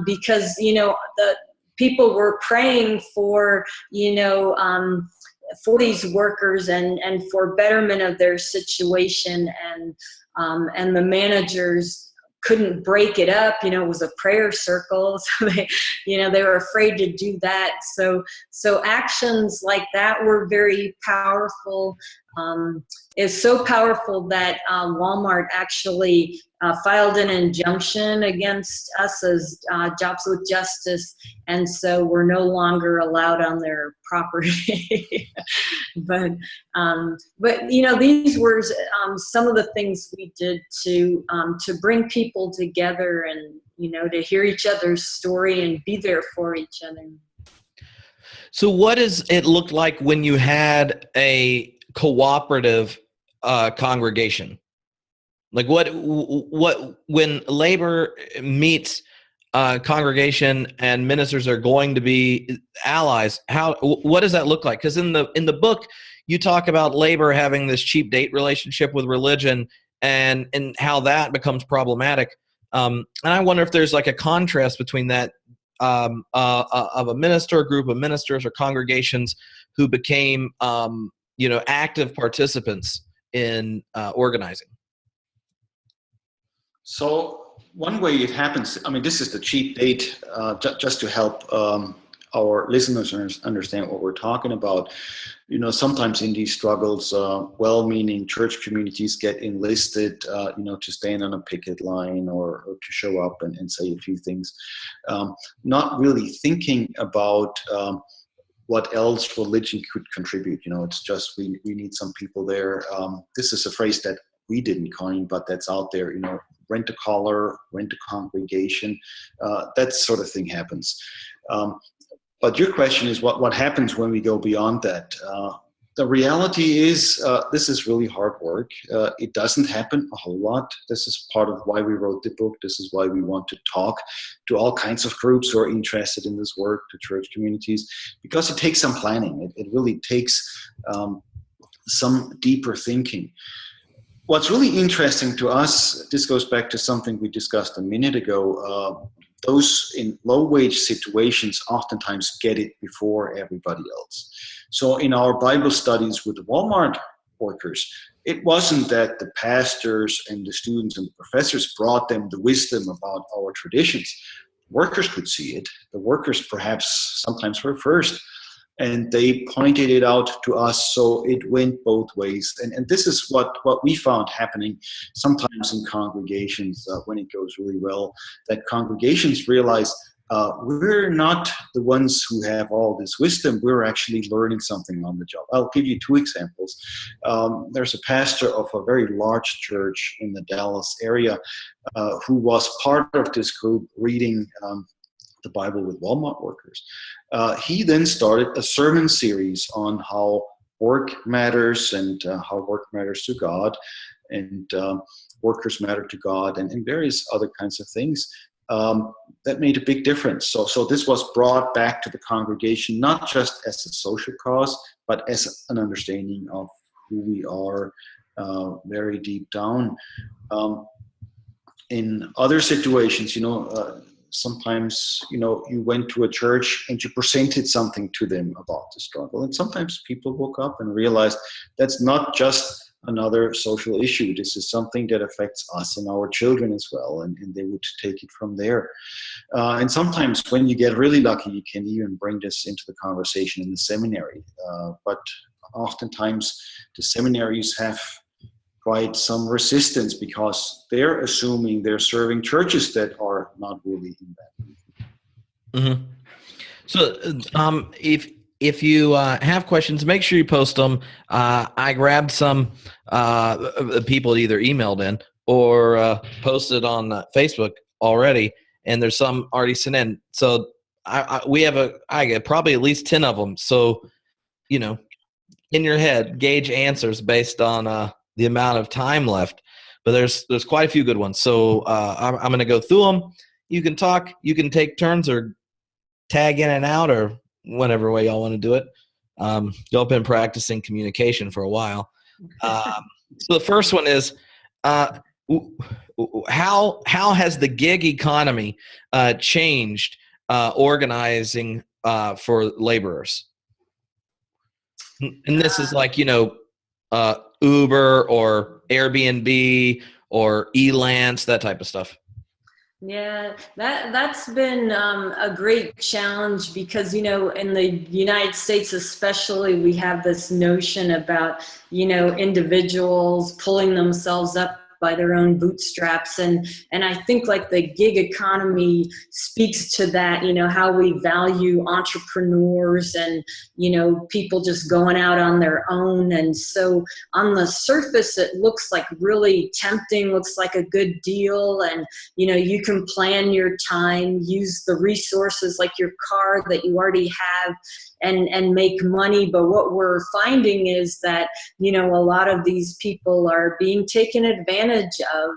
because the people were praying for for these workers and for betterment of their situation, and the managers couldn't break it up. It was a prayer circle, so they were afraid to do that. So actions like that were very powerful. It's so powerful that Walmart actually filed an injunction against us as Jobs with Justice, and so we're no longer allowed on their property. but these were some of the things we did to bring people together and to hear each other's story and be there for each other. So what does it look like when you had a cooperative congregation? Like what when labor meets congregation and ministers are going to be allies, what does that look like? Because in the book you talk about labor having this cheap date relationship with religion and how that becomes problematic. And I wonder if there's like a contrast between that of a minister, a group of ministers or congregations who became active participants in organizing. So one way it happens, this is the cheap date, just to help our listeners understand what we're talking about. Sometimes in these struggles, well-meaning church communities get enlisted, to stand on a picket line or to show up and say a few things, not really thinking about what else religion could contribute. It's just we need some people there. This is a phrase that we didn't coin, but that's out there. Rent a collar, rent a congregation, that sort of thing happens. But your question is what happens when we go beyond that? The reality is this is really hard work. It doesn't happen a whole lot. This is part of why we wrote the book. This is why we want to talk to all kinds of groups who are interested in this work, to church communities, because it takes some planning. It really takes some deeper thinking. What's really interesting to us, this goes back to something we discussed a minute ago, those in low-wage situations oftentimes get it before everybody else. So in our Bible studies with the Walmart workers, it wasn't that the pastors and the students and the professors brought them the wisdom about our traditions. Workers could see it. The workers perhaps sometimes were first, and they pointed it out to us, so it went both ways. And this is what we found happening sometimes in congregations when it goes really well, that congregations realize we're not the ones who have all this wisdom. We're actually learning something on the job. I'll give you two examples. There's a pastor of a very large church in the Dallas area who was part of this group reading the Bible with Walmart workers. He then started a sermon series on how work matters and how work matters to God, and workers matter to God, and various other kinds of things. That made a big difference. So this was brought back to the congregation, not just as a social cause, but as an understanding of who we are very deep down. In other situations, sometimes, you went to a church and you presented something to them about the struggle. And sometimes people woke up and realized that's not just another social issue. This is something that affects us and our children as well. And they would take it from there. And sometimes when you get really lucky, you can even bring this into the conversation in the seminary. But oftentimes the seminaries have quite some resistance because they're assuming they're serving churches that are not really in that. Mm-hmm. So if you have questions, make sure you post them. I grabbed some people either emailed in or posted on Facebook already, and there's some already sent in. So I get probably at least 10 of them. So, in your head, gauge answers based on the amount of time left. But there's quite a few good ones. So I'm going to go through them. You can talk. You can take turns or tag in and out, or whatever way y'all want to do it. Y'all been practicing communication for a while. So the first one is, how has the gig economy changed organizing for laborers? And this is like, Uber or Airbnb or Elance, that type of stuff. Yeah, that's been a great challenge because, in the United States especially, we have this notion about, individuals pulling themselves up by their own bootstraps. And I think like the gig economy speaks to that, how we value entrepreneurs and, people just going out on their own. And so on the surface, it looks like really tempting, looks like a good deal. And, you can plan your time, use the resources like your car that you already have and make money. But what we're finding is that, a lot of these people are being taken advantage of,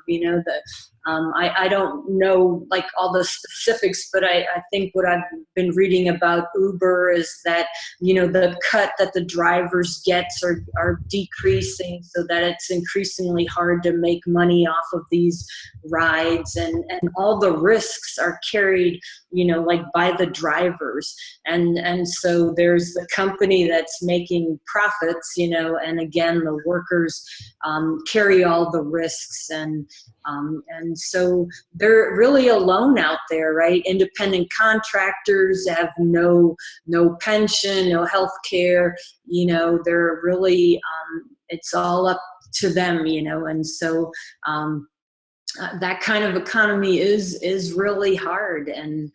I don't know like all the specifics, but I think what I've been reading about Uber is that, the cut that the drivers get are decreasing so that it's increasingly hard to make money off of these rides, and all the risks are carried, like by the drivers. And so there's the company that's making profits, and again, the workers carry all the risks, and so they're really alone out there, right? Independent contractors have no pension, no health care, they're really, it's all up to them, and so that kind of economy is really hard, and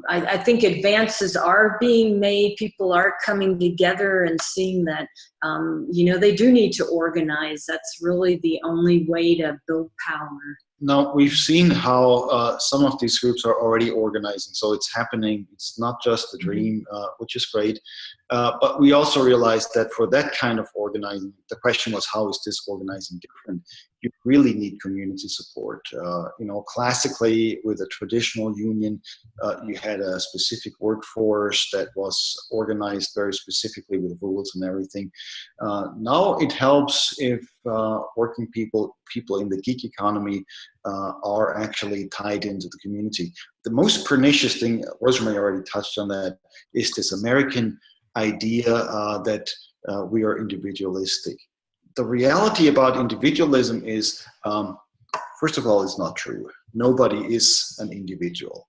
I think advances are being made. People are coming together and seeing that, they do need to organize. That's really the only way to build power. Now, we've seen how some of these groups are already organizing, so it's happening. It's not just a dream, which is great. But we also realized that for that kind of organizing, the question was, how is this organizing different? You really need community support. Classically, with a traditional union, you had a specific workforce that was organized very specifically with rules and everything. Now it helps if working people in the gig economy are actually tied into the community. The most pernicious thing, Rosemarie already touched on that, is this American idea that we are individualistic. The reality about individualism is, first of all, it's not true. Nobody is an individual.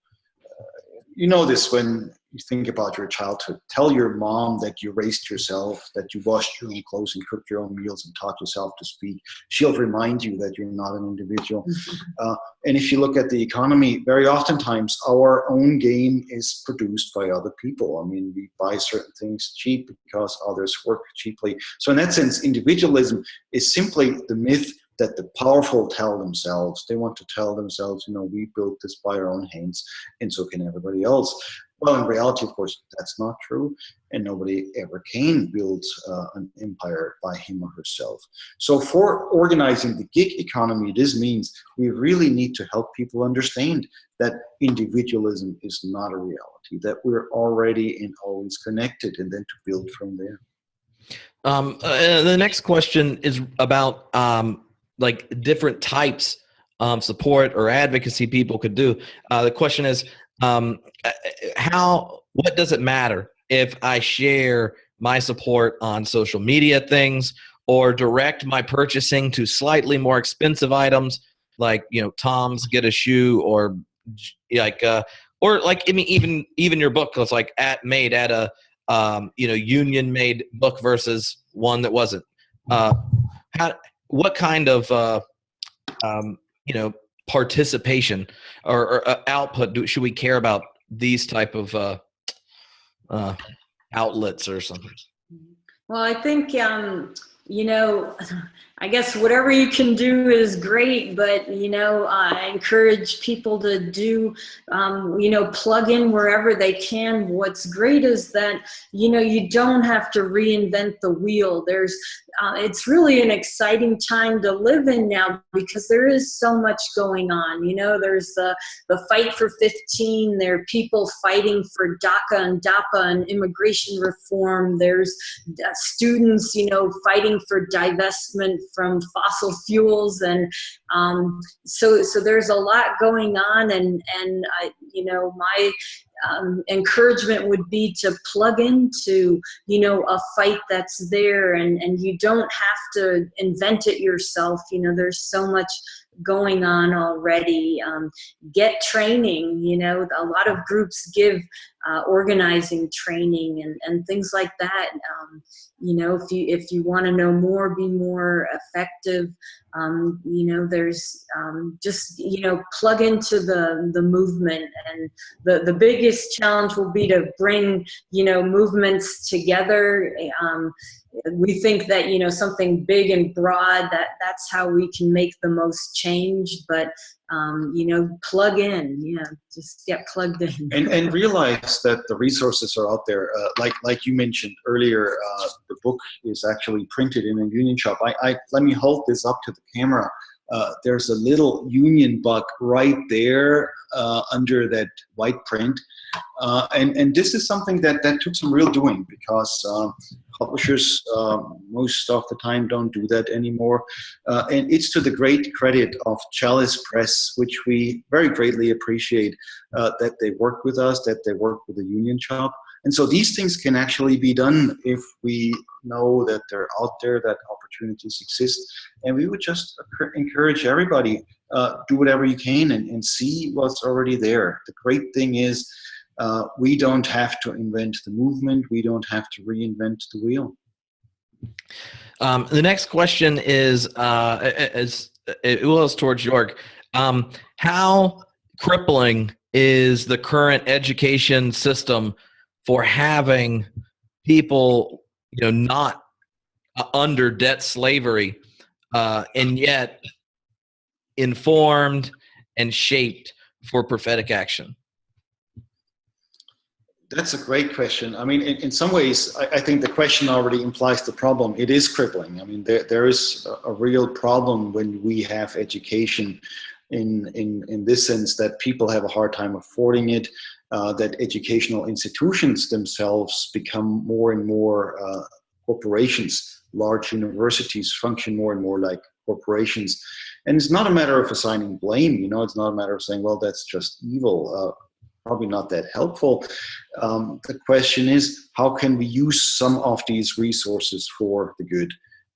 You know this when you think about your childhood. Tell your mom that you raised yourself, that you washed your own clothes and cooked your own meals and taught yourself to speak. She'll remind you that you're not an individual. And if you look at the economy, very oftentimes our own gain is produced by other people. I mean, we buy certain things cheap because others work cheaply. So in that sense, individualism is simply the myth that the powerful tell themselves. They want to tell themselves, we built this by our own hands, and so can everybody else. Well, in reality, of course, that's not true, and nobody ever can build an empire by him or herself. So for organizing the gig economy, this means we really need to help people understand that individualism is not a reality, that we're already and always connected, and then to build from there. The next question is about like different types of support or advocacy people could do. The question is, what does it matter if I share my support on social media things or direct my purchasing to slightly more expensive items like, Tom's Get a Shoe, or even your book was like made at a union made book versus one that wasn't. What kind of participation or output should we care about these type of outlets or something? Well, I think I guess whatever you can do is great, but I encourage people to do plug in wherever they can. What's great is that you don't have to reinvent the wheel. It's really an exciting time to live in now because there is so much going on. There's the fight for 15. There are people fighting for DACA and DAPA and immigration reform. There's students fighting for divestment from fossil fuels, and so there's a lot going on, and my encouragement would be to plug into a fight that's there, and you don't have to invent it yourself. There's so much going on already. Get training. A lot of groups give organizing training and things like that. If you want to know more, be more effective, there's just plug into the movement, and the biggest challenge will be to bring movements together. We think that something big and broad, that's how we can make the most change, but plug in, just get plugged in. And realize that the resources are out there. Like you mentioned earlier, the book is actually printed in a union shop. Let me hold this up to the camera. There's a little union bug right there under that white print. And this is something that took some real doing, because publishers most of the time don't do that anymore. And it's to the great credit of Chalice Press, which we very greatly appreciate, that they work with us, that they work with the union shop. And so these things can actually be done if we know that they're out there, that opportunities exist. And we would just encourage everybody, do whatever you can and see what's already there. The great thing is, we don't have to invent the movement. We don't have to reinvent the wheel. The next question is towards Joerg. How crippling is the current education system for having people, not under debt slavery, and yet informed and shaped for prophetic action? That's a great question. I mean, in some ways, I think the question already implies the problem. It is crippling. I mean, there is a real problem when we have education in this sense, that people have a hard time affording it, that educational institutions themselves become more and more corporations. Large universities function more and more like corporations. And it's not a matter of assigning blame, it's not a matter of saying, well, that's just evil. Probably not that helpful. The question is, how can we use some of these resources for the good?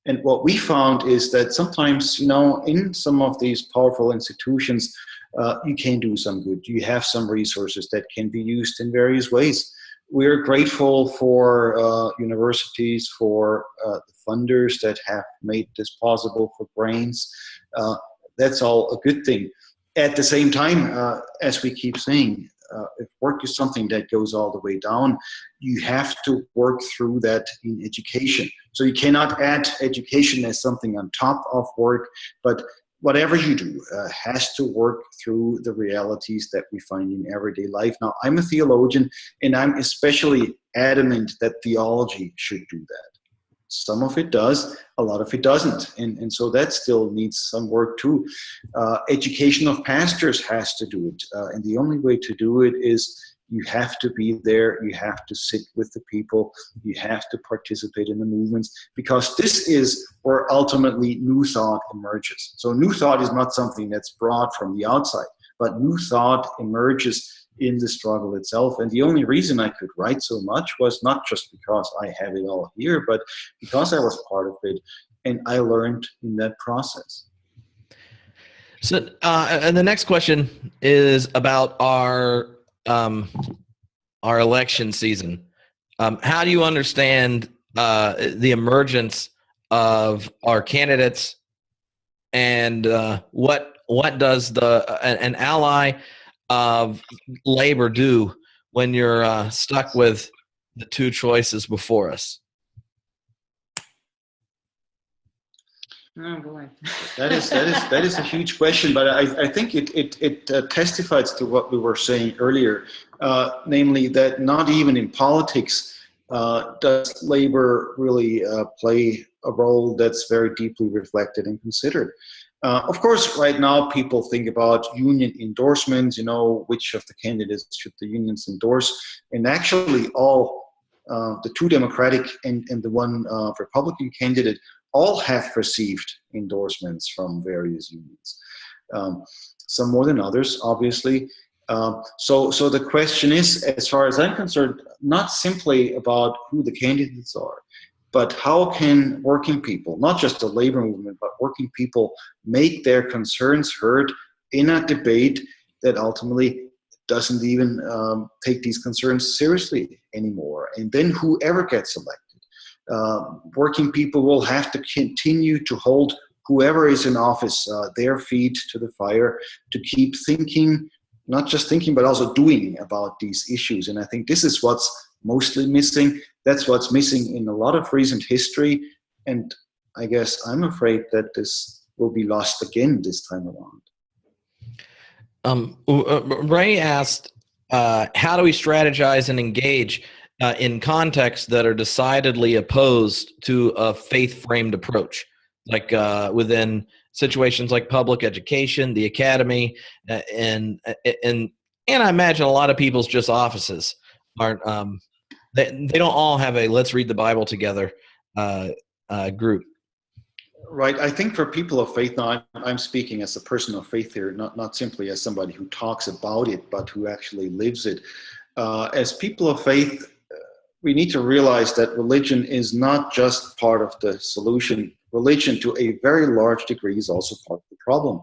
And what we found is that sometimes, in some of these powerful institutions, you can do some good. You have some resources that can be used in various ways. We're grateful for universities, for the funders that have made this possible, for grants. That's all a good thing. At the same time, as we keep saying, if work is something that goes all the way down, you have to work through that in education. So you cannot add education as something on top of work, but whatever you do has to work through the realities that we find in everyday life. Now, I'm a theologian, and I'm especially adamant that theology should do that. Some of it does, a lot of it doesn't. And so that still needs some work too. Education of pastors has to do it. And the only way to do it is you have to be there, you have to sit with the people, you have to participate in the movements, because this is where ultimately new thought emerges. So new thought is not something that's brought from the outside, but new thought emerges in the struggle itself. And the only reason I could write so much was not just because I have it all here, but because I was part of it and I learned in that process. So, and the next question is about our election season. How do you understand the emergence of our candidates, and what does an ally of labor do when you're stuck with the two choices before us? Oh boy. That is a huge question, but I think it testifies to what we were saying earlier, namely that not even in politics does labor really play a role that's very deeply reflected and considered. Of course, right now people think about union endorsements, which of the candidates should the unions endorse, and actually all the two Democratic and the one Republican candidate all have received endorsements from various unions, some more than others, obviously. So the question is, as far as I'm concerned, not simply about who the candidates are, but how can working people, not just the labor movement, but working people, make their concerns heard in a debate that ultimately doesn't even take these concerns seriously anymore. And then whoever gets elected, working people will have to continue to hold whoever is in office their feet to the fire, to keep thinking, not just thinking, but also doing about these issues. And I think this is what's mostly missing. That's what's missing in a lot of recent history. And I guess I'm afraid that this will be lost again this time around. Ray asked, how do we strategize and engage in contexts that are decidedly opposed to a faith-framed approach, like within situations like public education, the academy, and I imagine a lot of people's just offices aren't. They don't all have a let's read the Bible together group. Right. I think for people of faith, now I'm speaking as a person of faith here, not simply as somebody who talks about it, but who actually lives it. As people of faith, we need to realize that religion is not just part of the solution. Religion, to a very large degree, is also part of the problem.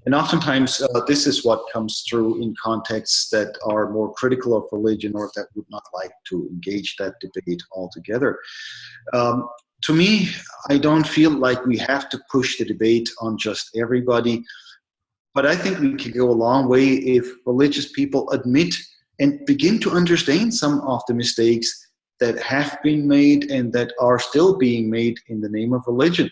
And oftentimes, this is what comes through in contexts that are more critical of religion or that would not like to engage that debate altogether. To me, I don't feel like we have to push the debate on just everybody, but I think we can go a long way if religious people admit and begin to understand some of the mistakes that have been made and that are still being made in the name of religion.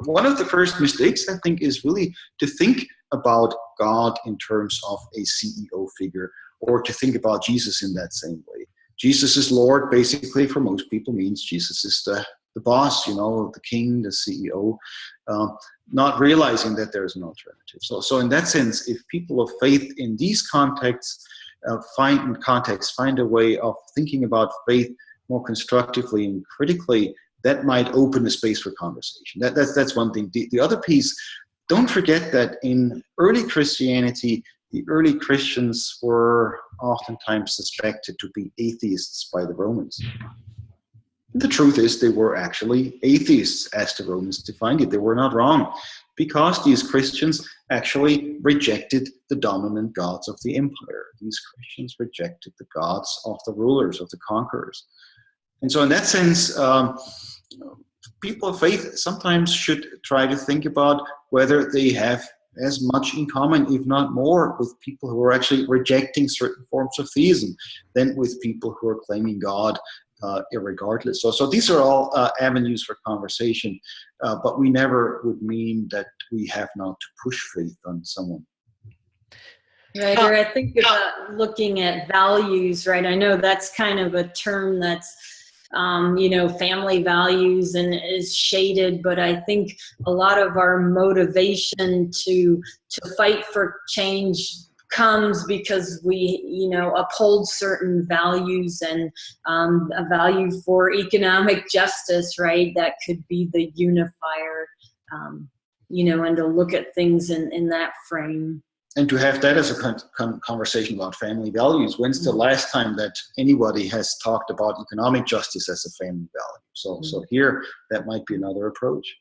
One of the first mistakes, I think, is really to think about God in terms of a CEO figure, or to think about Jesus in that same way. Jesus is Lord, basically, for most people, means Jesus is the boss, the king, the CEO, not realizing that there's an alternative. So in that sense, if people of faith in these contexts find a way of thinking about faith more constructively and critically, that might open a space for conversation. That's one thing. The other piece, don't forget that in early Christianity, the early Christians were oftentimes suspected to be atheists by the Romans. The truth is they were actually atheists, as the Romans defined it. They were not wrong, because these Christians actually rejected the dominant gods of the empire. These Christians rejected the gods of the rulers, of the conquerors. And so in that sense, people of faith sometimes should try to think about whether they have as much in common, if not more, with people who are actually rejecting certain forms of theism than with people who are claiming God irregardless. So these are all avenues for conversation, but we never would mean that we have not to push faith on someone. Right, or I think about looking at values, right? I know that's kind of a term that's, family values and is shaded, but I think a lot of our motivation to fight for change comes because we, uphold certain values and a value for economic justice, right? That could be the unifier, and to look at things in that frame. And to have that as a conversation about family values. When's the last time that anybody has talked about economic justice as a family value? So here, that might be another approach.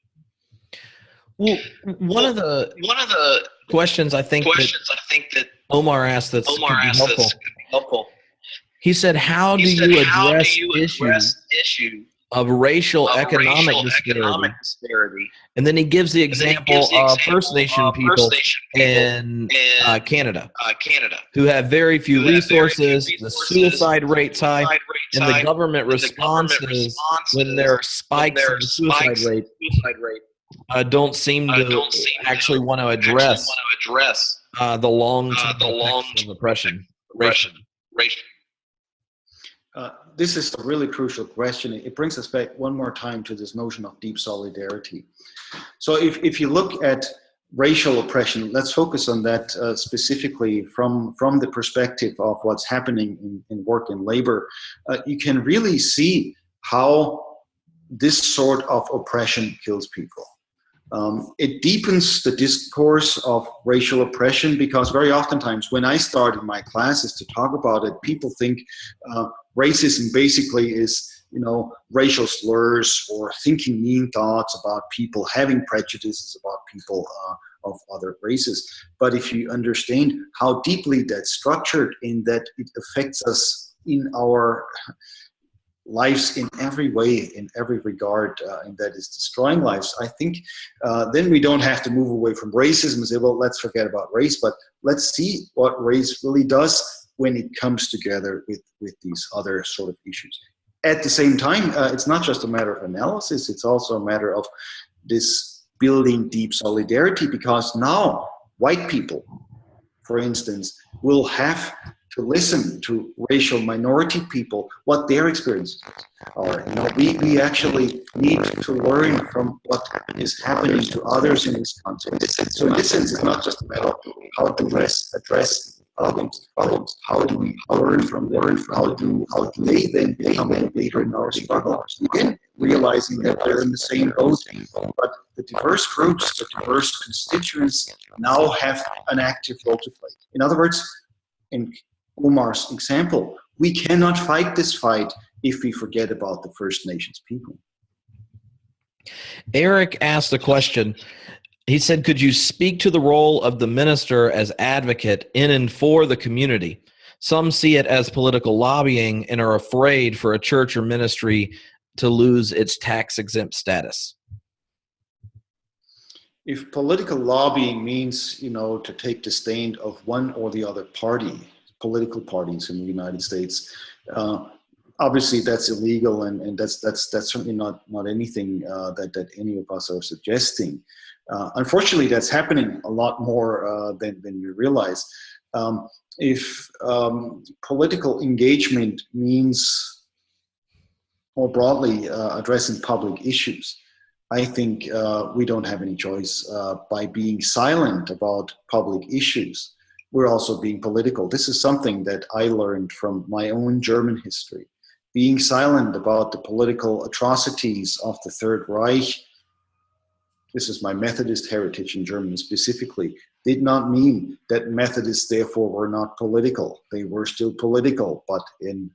Well, one of the questions I think that Omar asked that could be helpful. He said, "How do you address issue of racial economic disparity?" And then he gives the example of First Nation people in Canada, who have very few resources, the suicide rate's high, and the government responses when there are spikes in the suicide rate don't seem to actually want to address the long-term effects of oppression. This is a really crucial question. It brings us back one more time to this notion of deep solidarity. So if you look at racial oppression, let's focus on that specifically from the perspective of what's happening in work and labor. You can really see how this sort of oppression kills people. It deepens the discourse of racial oppression because very oftentimes when I start in my classes to talk about it, people think racism basically is, racial slurs or thinking mean thoughts about people, having prejudices about people of other races. But if you understand how deeply that's structured in that it affects us in our lives in every way, in every regard, and that is destroying lives, I think then we don't have to move away from racism and say, well, let's forget about race, but let's see what race really does when it comes together with these other sort of issues. At the same time, it's not just a matter of analysis, it's also a matter of this building deep solidarity, because now white people, for instance, will have to listen to racial minority people, what their experiences are. We actually need to learn from what is happening to others in this context. So in this sense, it's not just a matter of how to address problems. How do we learn from how they then become a leader in our struggle? Again, realizing that they're in the same boat, but the diverse groups, the diverse constituents now have an active role to play. In other words, in Omar's example, we cannot fight this fight if we forget about the First Nations people. Eric asked a question. He said, could you speak to the role of the minister as advocate in and for the community? Some see it as political lobbying and are afraid for a church or ministry to lose its tax-exempt status. If political lobbying means, to take the stand of one or the other party, political parties in the United States, obviously that's illegal, and that's certainly not anything that any of us are suggesting. Unfortunately, that's happening a lot more than we realize. If political engagement means more broadly addressing public issues, I think we don't have any choice. By being silent about public issues, we're also being political. This is something that I learned from my own German history. Being silent about the political atrocities of the Third Reich, this is my Methodist heritage in Germany specifically, did not mean that Methodists therefore were not political. They were still political, but in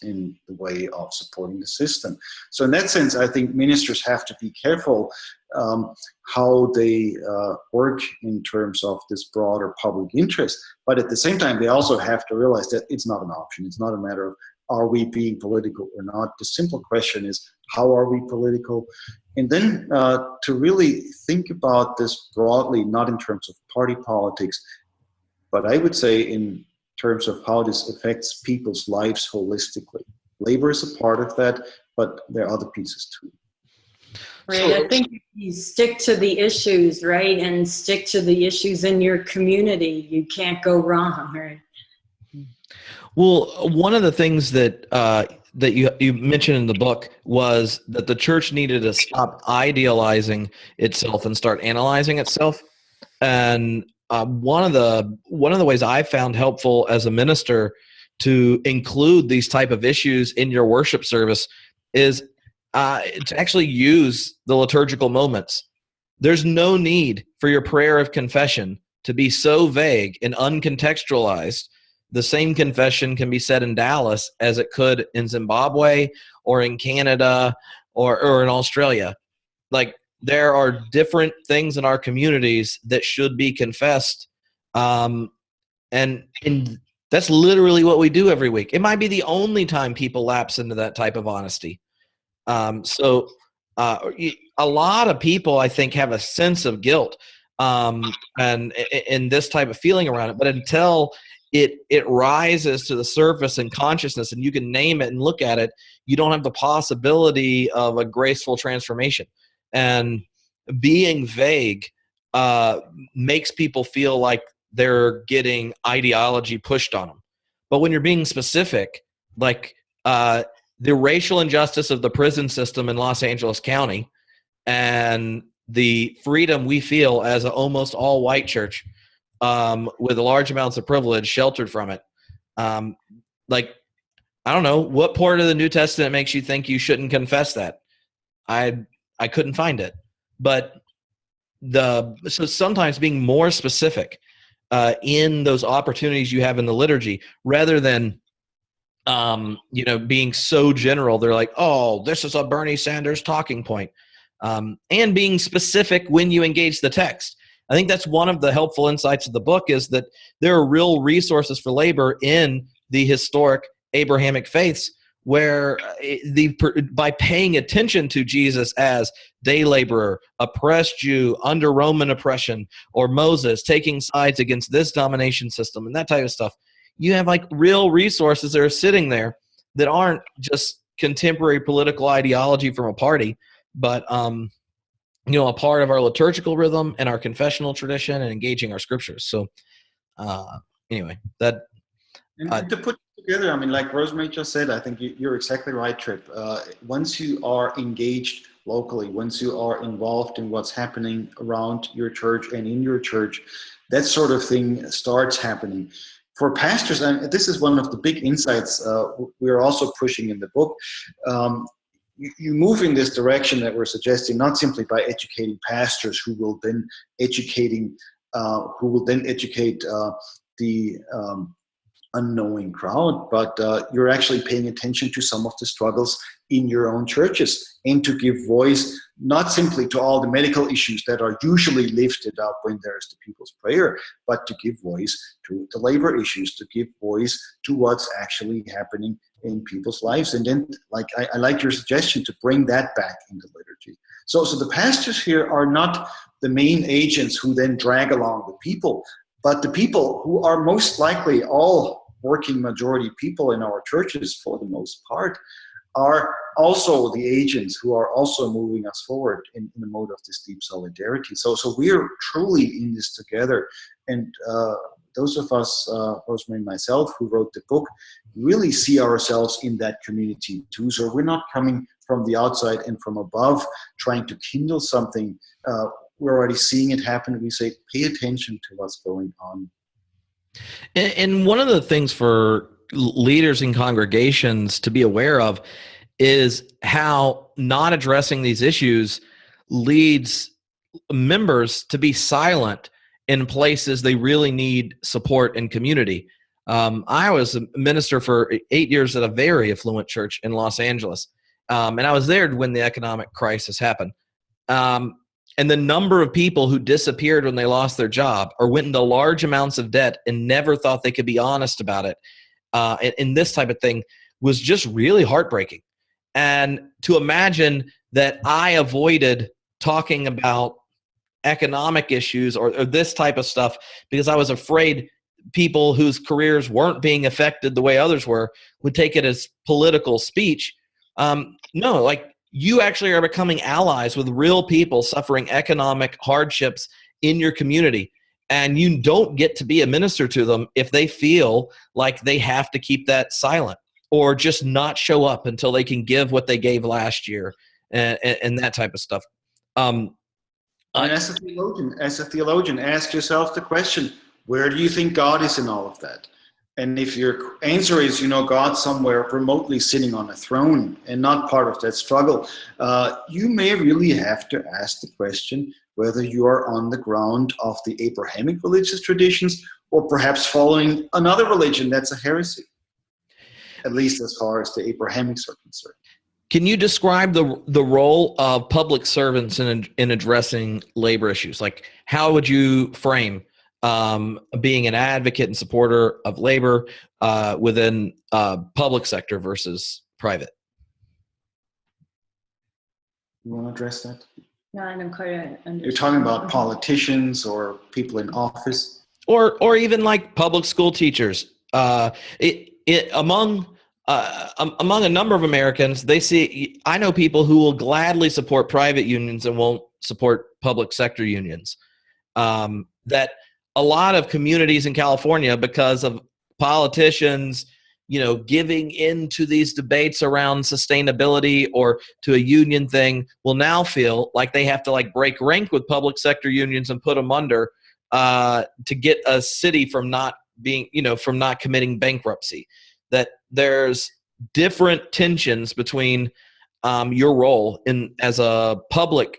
the way of supporting the system. So in that sense, I think ministers have to be careful how they work in terms of this broader public interest. But at the same time, they also have to realize that it's not an option. It's not a matter are we being political or not? The simple question is, how are we political? And then to really think about this broadly, not in terms of party politics, but I would say in terms of how this affects people's lives holistically. Labor is a part of that, but there are other pieces too. Right, I think if you stick to the issues, right, and stick to the issues in your community, you can't go wrong, right? Well, one of the things that that you mentioned in the book was that the church needed to stop idealizing itself and start analyzing itself. And one of the ways I found helpful as a minister to include these type of issues in your worship service is to actually use the liturgical moments. There's no need for your prayer of confession to be so vague and uncontextualized. The same confession can be said in Dallas as it could in Zimbabwe or in Canada or in Australia. Like, there are different things in our communities that should be confessed. And that's literally what we do every week. It might be the only time people lapse into that type of honesty. So a lot of people, I think, have a sense of guilt and this type of feeling around it. But until it rises to the surface in consciousness and you can name it and look at it, you don't have the possibility of a graceful transformation. And being vague makes people feel like they're getting ideology pushed on them. But when you're being specific, like the racial injustice of the prison system in Los Angeles County and the freedom we feel as an almost all white church with large amounts of privilege sheltered from it. Like, I don't know, what part of the New Testament makes you think you shouldn't confess that? I couldn't find it. But so sometimes being more specific in those opportunities you have in the liturgy, rather than being so general. They're like, oh, this is a Bernie Sanders talking point. And being specific when you engage the text. I think that's one of the helpful insights of the book, is that there are real resources for labor in the historic Abrahamic faiths, where by paying attention to Jesus as day laborer, oppressed Jew under Roman oppression, or Moses taking sides against this domination system and that type of stuff, you have like real resources that are sitting there that aren't just contemporary political ideology from a party, but a part of our liturgical rhythm and our confessional tradition and engaging our scriptures. So anyway, that and to put it together, I mean, like Rosemarie just said, I think you're exactly right, Tripp. Once you are engaged locally, once you are involved in what's happening around your church and in your church, that sort of thing starts happening. For pastors, and this is one of the big insights we're also pushing in the book, you move in this direction that we're suggesting, not simply by educating pastors who will then educate the unknowing crowd, but you're actually paying attention to some of the struggles in your own churches, and to give voice not simply to all the medical issues that are usually lifted up when there's the people's prayer, but to give voice to the labor issues, to give voice to what's actually happening in people's lives. And then, like, I like your suggestion to bring that back into liturgy. So the pastors here are not the main agents who then drag along the people, but the people who are most likely all working majority people in our churches, for the most part, are also the agents who are also moving us forward in the mode of this deep solidarity. So we're truly in this together. And those of us, Rosemarie and myself, who wrote the book, really see ourselves in that community too. So we're not coming from the outside and from above trying to kindle something. We're already seeing it happen. We say, pay attention to what's going on. And one of the things for leaders in congregations to be aware of is how not addressing these issues leads members to be silent in places they really need support and community. I was a minister for 8 years at a very affluent church in Los Angeles, and I was there when the economic crisis happened. And the number of people who disappeared when they lost their job or went into large amounts of debt and never thought they could be honest about it, and this type of thing, was just really heartbreaking. And to imagine that I avoided talking about economic issues or this type of stuff because I was afraid people whose careers weren't being affected the way others were would take it as political speech. No, like you actually are becoming allies with real people suffering economic hardships in your community. And you don't get to be a minister to them if they feel like they have to keep that silent or just not show up until they can give what they gave last year and that type of stuff. And as a theologian, ask yourself the question, where do you think God is in all of that? And if your answer is, God's somewhere remotely sitting on a throne and not part of that struggle, you may really have to ask the question whether you are on the ground of the Abrahamic religious traditions or perhaps following another religion that's a heresy, at least as far as the Abrahamics are concerned. Can you describe the role of public servants in addressing labor issues? Like, how would you frame being an advocate and supporter of labor within public sector versus private? You want to address that? No, I don't quite understand. You're talking about politicians or people in office? Or even like public school teachers. Among a number of Americans, I know people who will gladly support private unions and won't support public sector unions. That a lot of communities in California, because of politicians, giving into these debates around sustainability or to a union thing, will now feel like they have to like break rank with public sector unions and put them under to get a city from not being, from not committing bankruptcy. That there's different tensions between your role as a public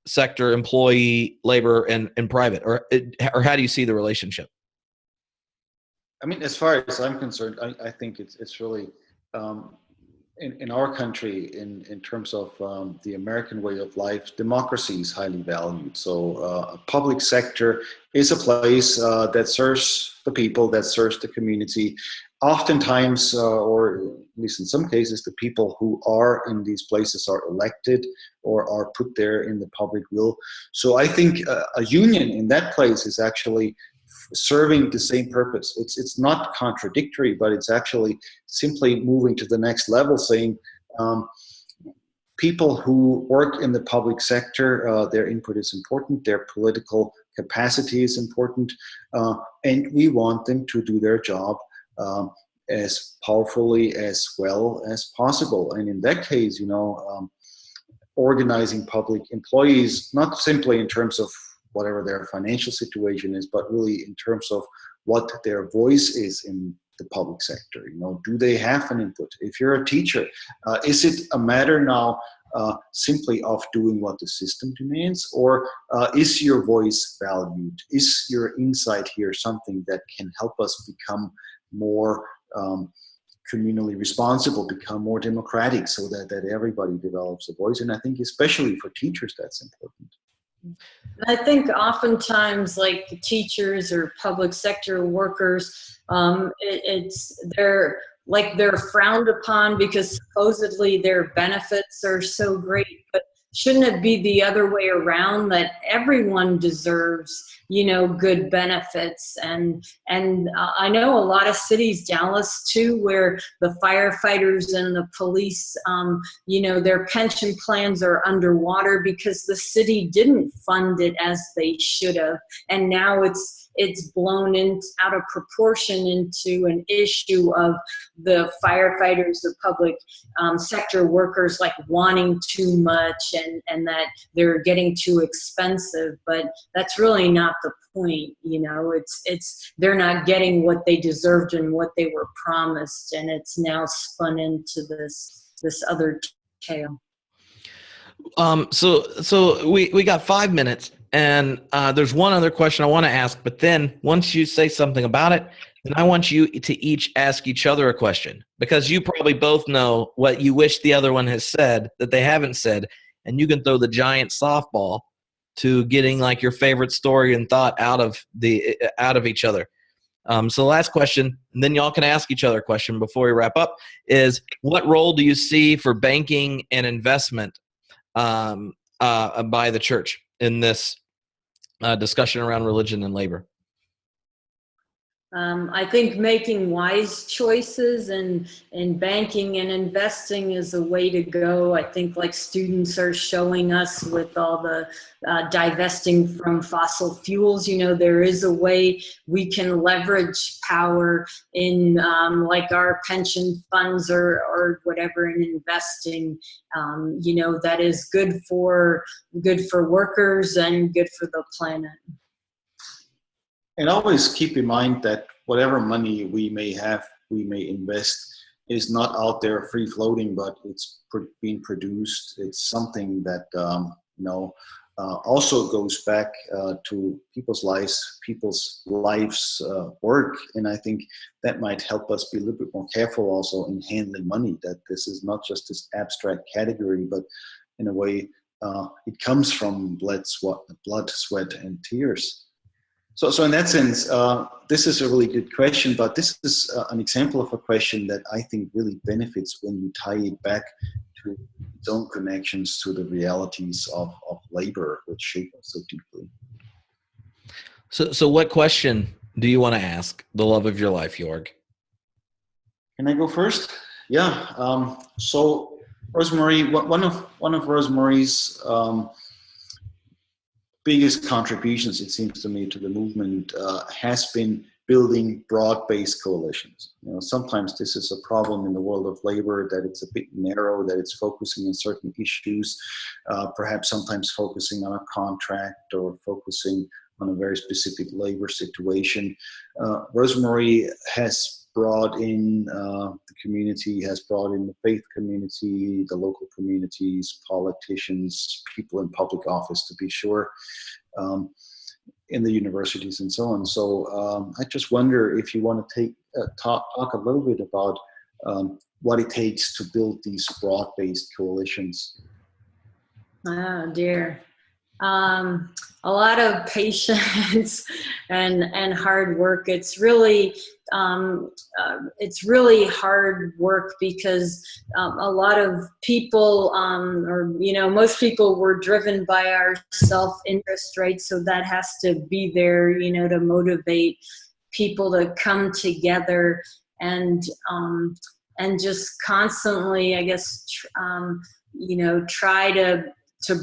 sector employee, labor, and private, or how do you see the relationship? I mean, as far as I'm concerned, I think it's really in our country, in terms of the American way of life, democracy is highly valued. So a public sector is a place that serves the people, that serves the community. Oftentimes, or at least in some cases, the people who are in these places are elected or are put there in the public will. So I think a union in that place is actually serving the same purpose. It's not contradictory, but it's actually simply moving to the next level, saying people who work in the public sector, their input is important, their political capacity is important, and we want them to do their job as powerfully, as well as possible. And in that case, organizing public employees, not simply in terms of whatever their financial situation is, but really in terms of what their voice is in the public sector. Do they have an input? If you're a teacher, is it a matter now simply of doing what the system demands, or is your voice valued? Is your insight here something that can help us become more communally responsible, become more democratic, so that everybody develops a voice? And I think especially for teachers, that's important. I think oftentimes, like teachers or public sector workers, they're frowned upon because supposedly their benefits are so great. But shouldn't it be the other way around, that everyone deserves, good benefits? And I know a lot of cities, Dallas too, where the firefighters and the police, their pension plans are underwater because the city didn't fund it as they should have. And now it's blown out of proportion into an issue of the firefighters, the public sector workers, like wanting too much and that they're getting too expensive. But that's really not the point. They're not getting what they deserved and what they were promised, and it's now spun into this other tale. So we got 5 minutes. And there's one other question I want to ask, but then once you say something about it, then I want you to each ask each other a question, because you probably both know what you wish the other one has said that they haven't said, and you can throw the giant softball to getting like your favorite story and thought out of each other. So the last question, and then y'all can ask each other a question before we wrap up, is what role do you see for banking and investment by the church in this discussion around religion and labor? I think making wise choices and banking and investing is a way to go. I think like students are showing us with all the divesting from fossil fuels, there is a way we can leverage power in like our pension funds or whatever in investing, that is good for workers and good for the planet. And always keep in mind that whatever money we may have, we may invest, is not out there free floating, but it's being produced. It's something that also goes back to people's lives work. And I think that might help us be a little bit more careful also in handling money, that this is not just this abstract category, but in a way it comes from blood, sweat, and tears. So in that sense, this is a really good question, but this is an example of a question that I think really benefits when you tie it back to its own connections to the realities of labor, which shape us so deeply. So what question do you want to ask the love of your life, Joerg? Can I go first? Yeah. So Rosemarie, one of Rosemarie's biggest contributions, it seems to me, to the movement has been building broad-based coalitions. Sometimes this is a problem in the world of labor, that it's a bit narrow, that it's focusing on certain issues, perhaps sometimes focusing on a contract or focusing on a very specific labor situation. Rosemarie has brought in the community, has brought in the faith community, the local communities, politicians, people in public office, to be sure, in the universities and so on. So I just wonder if you want to talk a little bit about what it takes to build these broad-based coalitions. Oh dear. A lot of patience and hard work. It's really hard work because a lot of people, most people were driven by our self-interest, right? So that has to be there, to motivate people to come together and just constantly, I guess, try to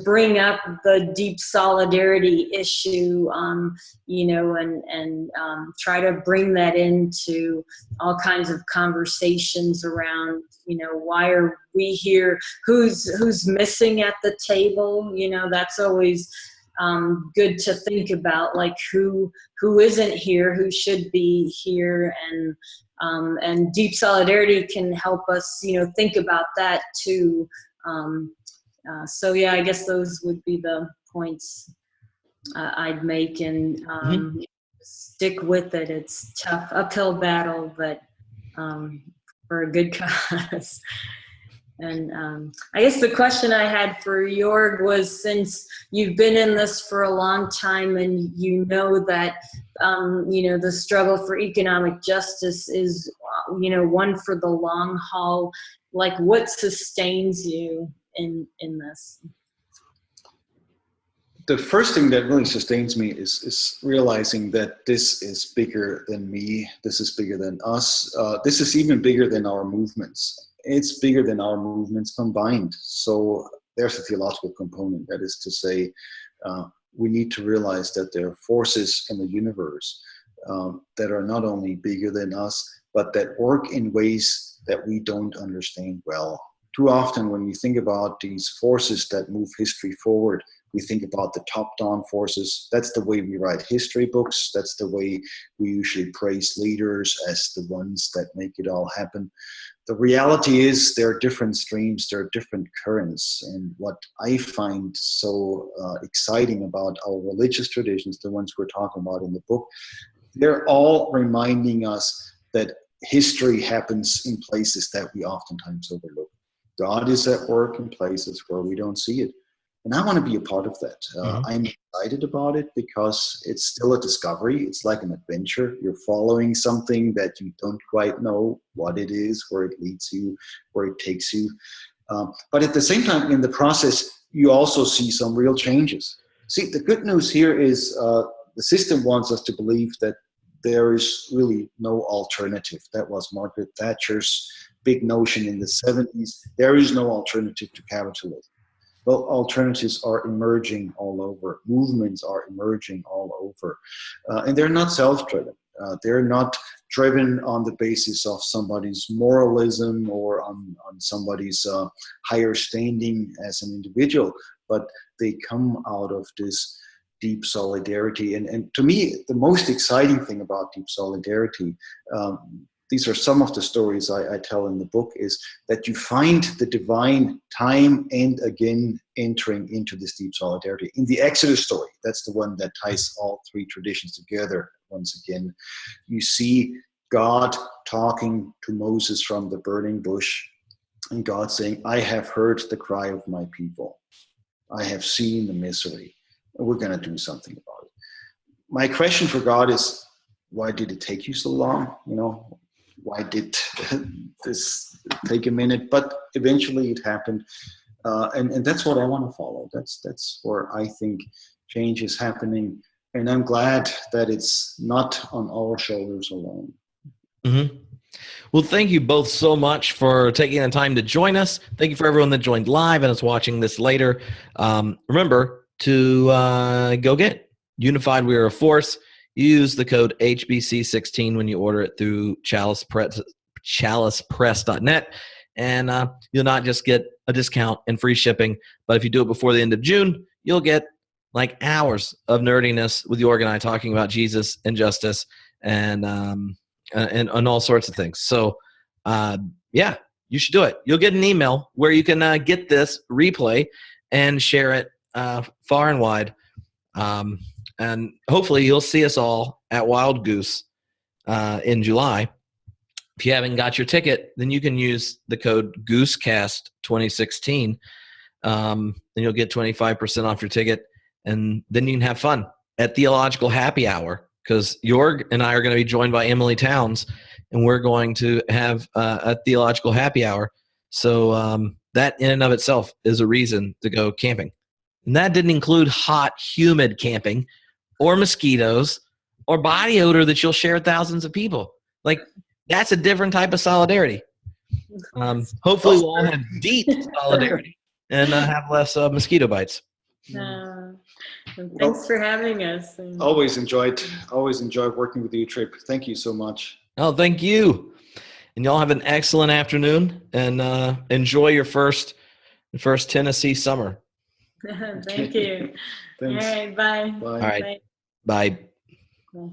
bring up the deep solidarity issue, and try to bring that into all kinds of conversations around, why are we here? Who's missing at the table? That's always good to think about, like who isn't here, who should be here, and deep solidarity can help us, think about that too. So yeah, I guess those would be the points I'd make, and stick with it. It's tough, uphill battle, but for a good cause. And I guess the question I had for Joerg was, since you've been in this for a long time and that, the struggle for economic justice is, one for the long haul, like what sustains you in this? The first thing that really sustains me is realizing that this is bigger than me. This is bigger than us. This is even bigger than our movements. It's bigger than our movements combined. So there's a theological component. That is to say, we need to realize that there are forces in the universe that are not only bigger than us, but that work in ways that we don't understand well. Too often when we think about these forces that move history forward, we think about the top-down forces. That's the way we write history books. That's the way we usually praise leaders as the ones that make it all happen. The reality is there are different streams, there are different currents. And what I find so exciting about our religious traditions, the ones we're talking about in the book, they're all reminding us that history happens in places that we oftentimes overlook. God is at work in places where we don't see it. And I want to be a part of that. Mhm. I'm excited about it because it's still a discovery. It's like an adventure. You're following something that you don't quite know what it is, where it leads you, where it takes you. But at the same time, in the process, you also see some real changes. See, the good news here is the system wants us to believe that there is really no alternative. That was Margaret Thatcher's big notion in the 70s. There is no alternative to capitalism. Well, alternatives are emerging all over. Movements are emerging all over. And they're not self-driven. They're not driven on the basis of somebody's moralism or on somebody's higher standing as an individual, but they come out of this deep solidarity. And to me, the most exciting thing about deep solidarity, these are some of the stories I tell in the book, is that you find the divine time and again entering into this deep solidarity. In the Exodus story, that's the one that ties all three traditions together once again. You see God talking to Moses from the burning bush, and God saying, I have heard the cry of my people. I have seen the misery. And we're going to do something about it. My question for God is, why did it take you so long? You know, why did this take a minute? But eventually it happened. And that's what I want to follow. That's where I think change is happening. And I'm glad that it's not on our shoulders alone. Mm-hmm. Well, thank you both so much for taking the time to join us. Thank you for everyone that joined live and is watching this later. Remember to go get Unified We Are a Force. Use the code HBC16 when you order it through chalicepress.net. And you'll not just get a discount and free shipping, but if you do it before the end of June, you'll get like hours of nerdiness with Jorg and I talking about Jesus and justice and all sorts of things. So, yeah, you should do it. You'll get an email where you can get this replay and share it far and wide. And hopefully you'll see us all at Wild Goose in July. If you haven't got your ticket, then you can use the code GooseCast2016. Then you'll get 25% off your ticket, and then you can have fun at Theological Happy Hour, because Jorg and I are going to be joined by Emily Towns, and we're going to have a Theological Happy Hour. So that in and of itself is a reason to go camping. And that didn't include hot, humid camping or mosquitoes or body odor that you'll share with thousands of people. Like, that's a different type of solidarity. Hopefully we'll all have deep solidarity and have less mosquito bites. Thanks for having us. Always enjoyed working with you, Tripp. Thank you so much. Oh, thank you. And y'all have an excellent afternoon, and enjoy your first Tennessee summer. Thank you. Thanks. All right, bye. Bye. All right. Bye. Bye.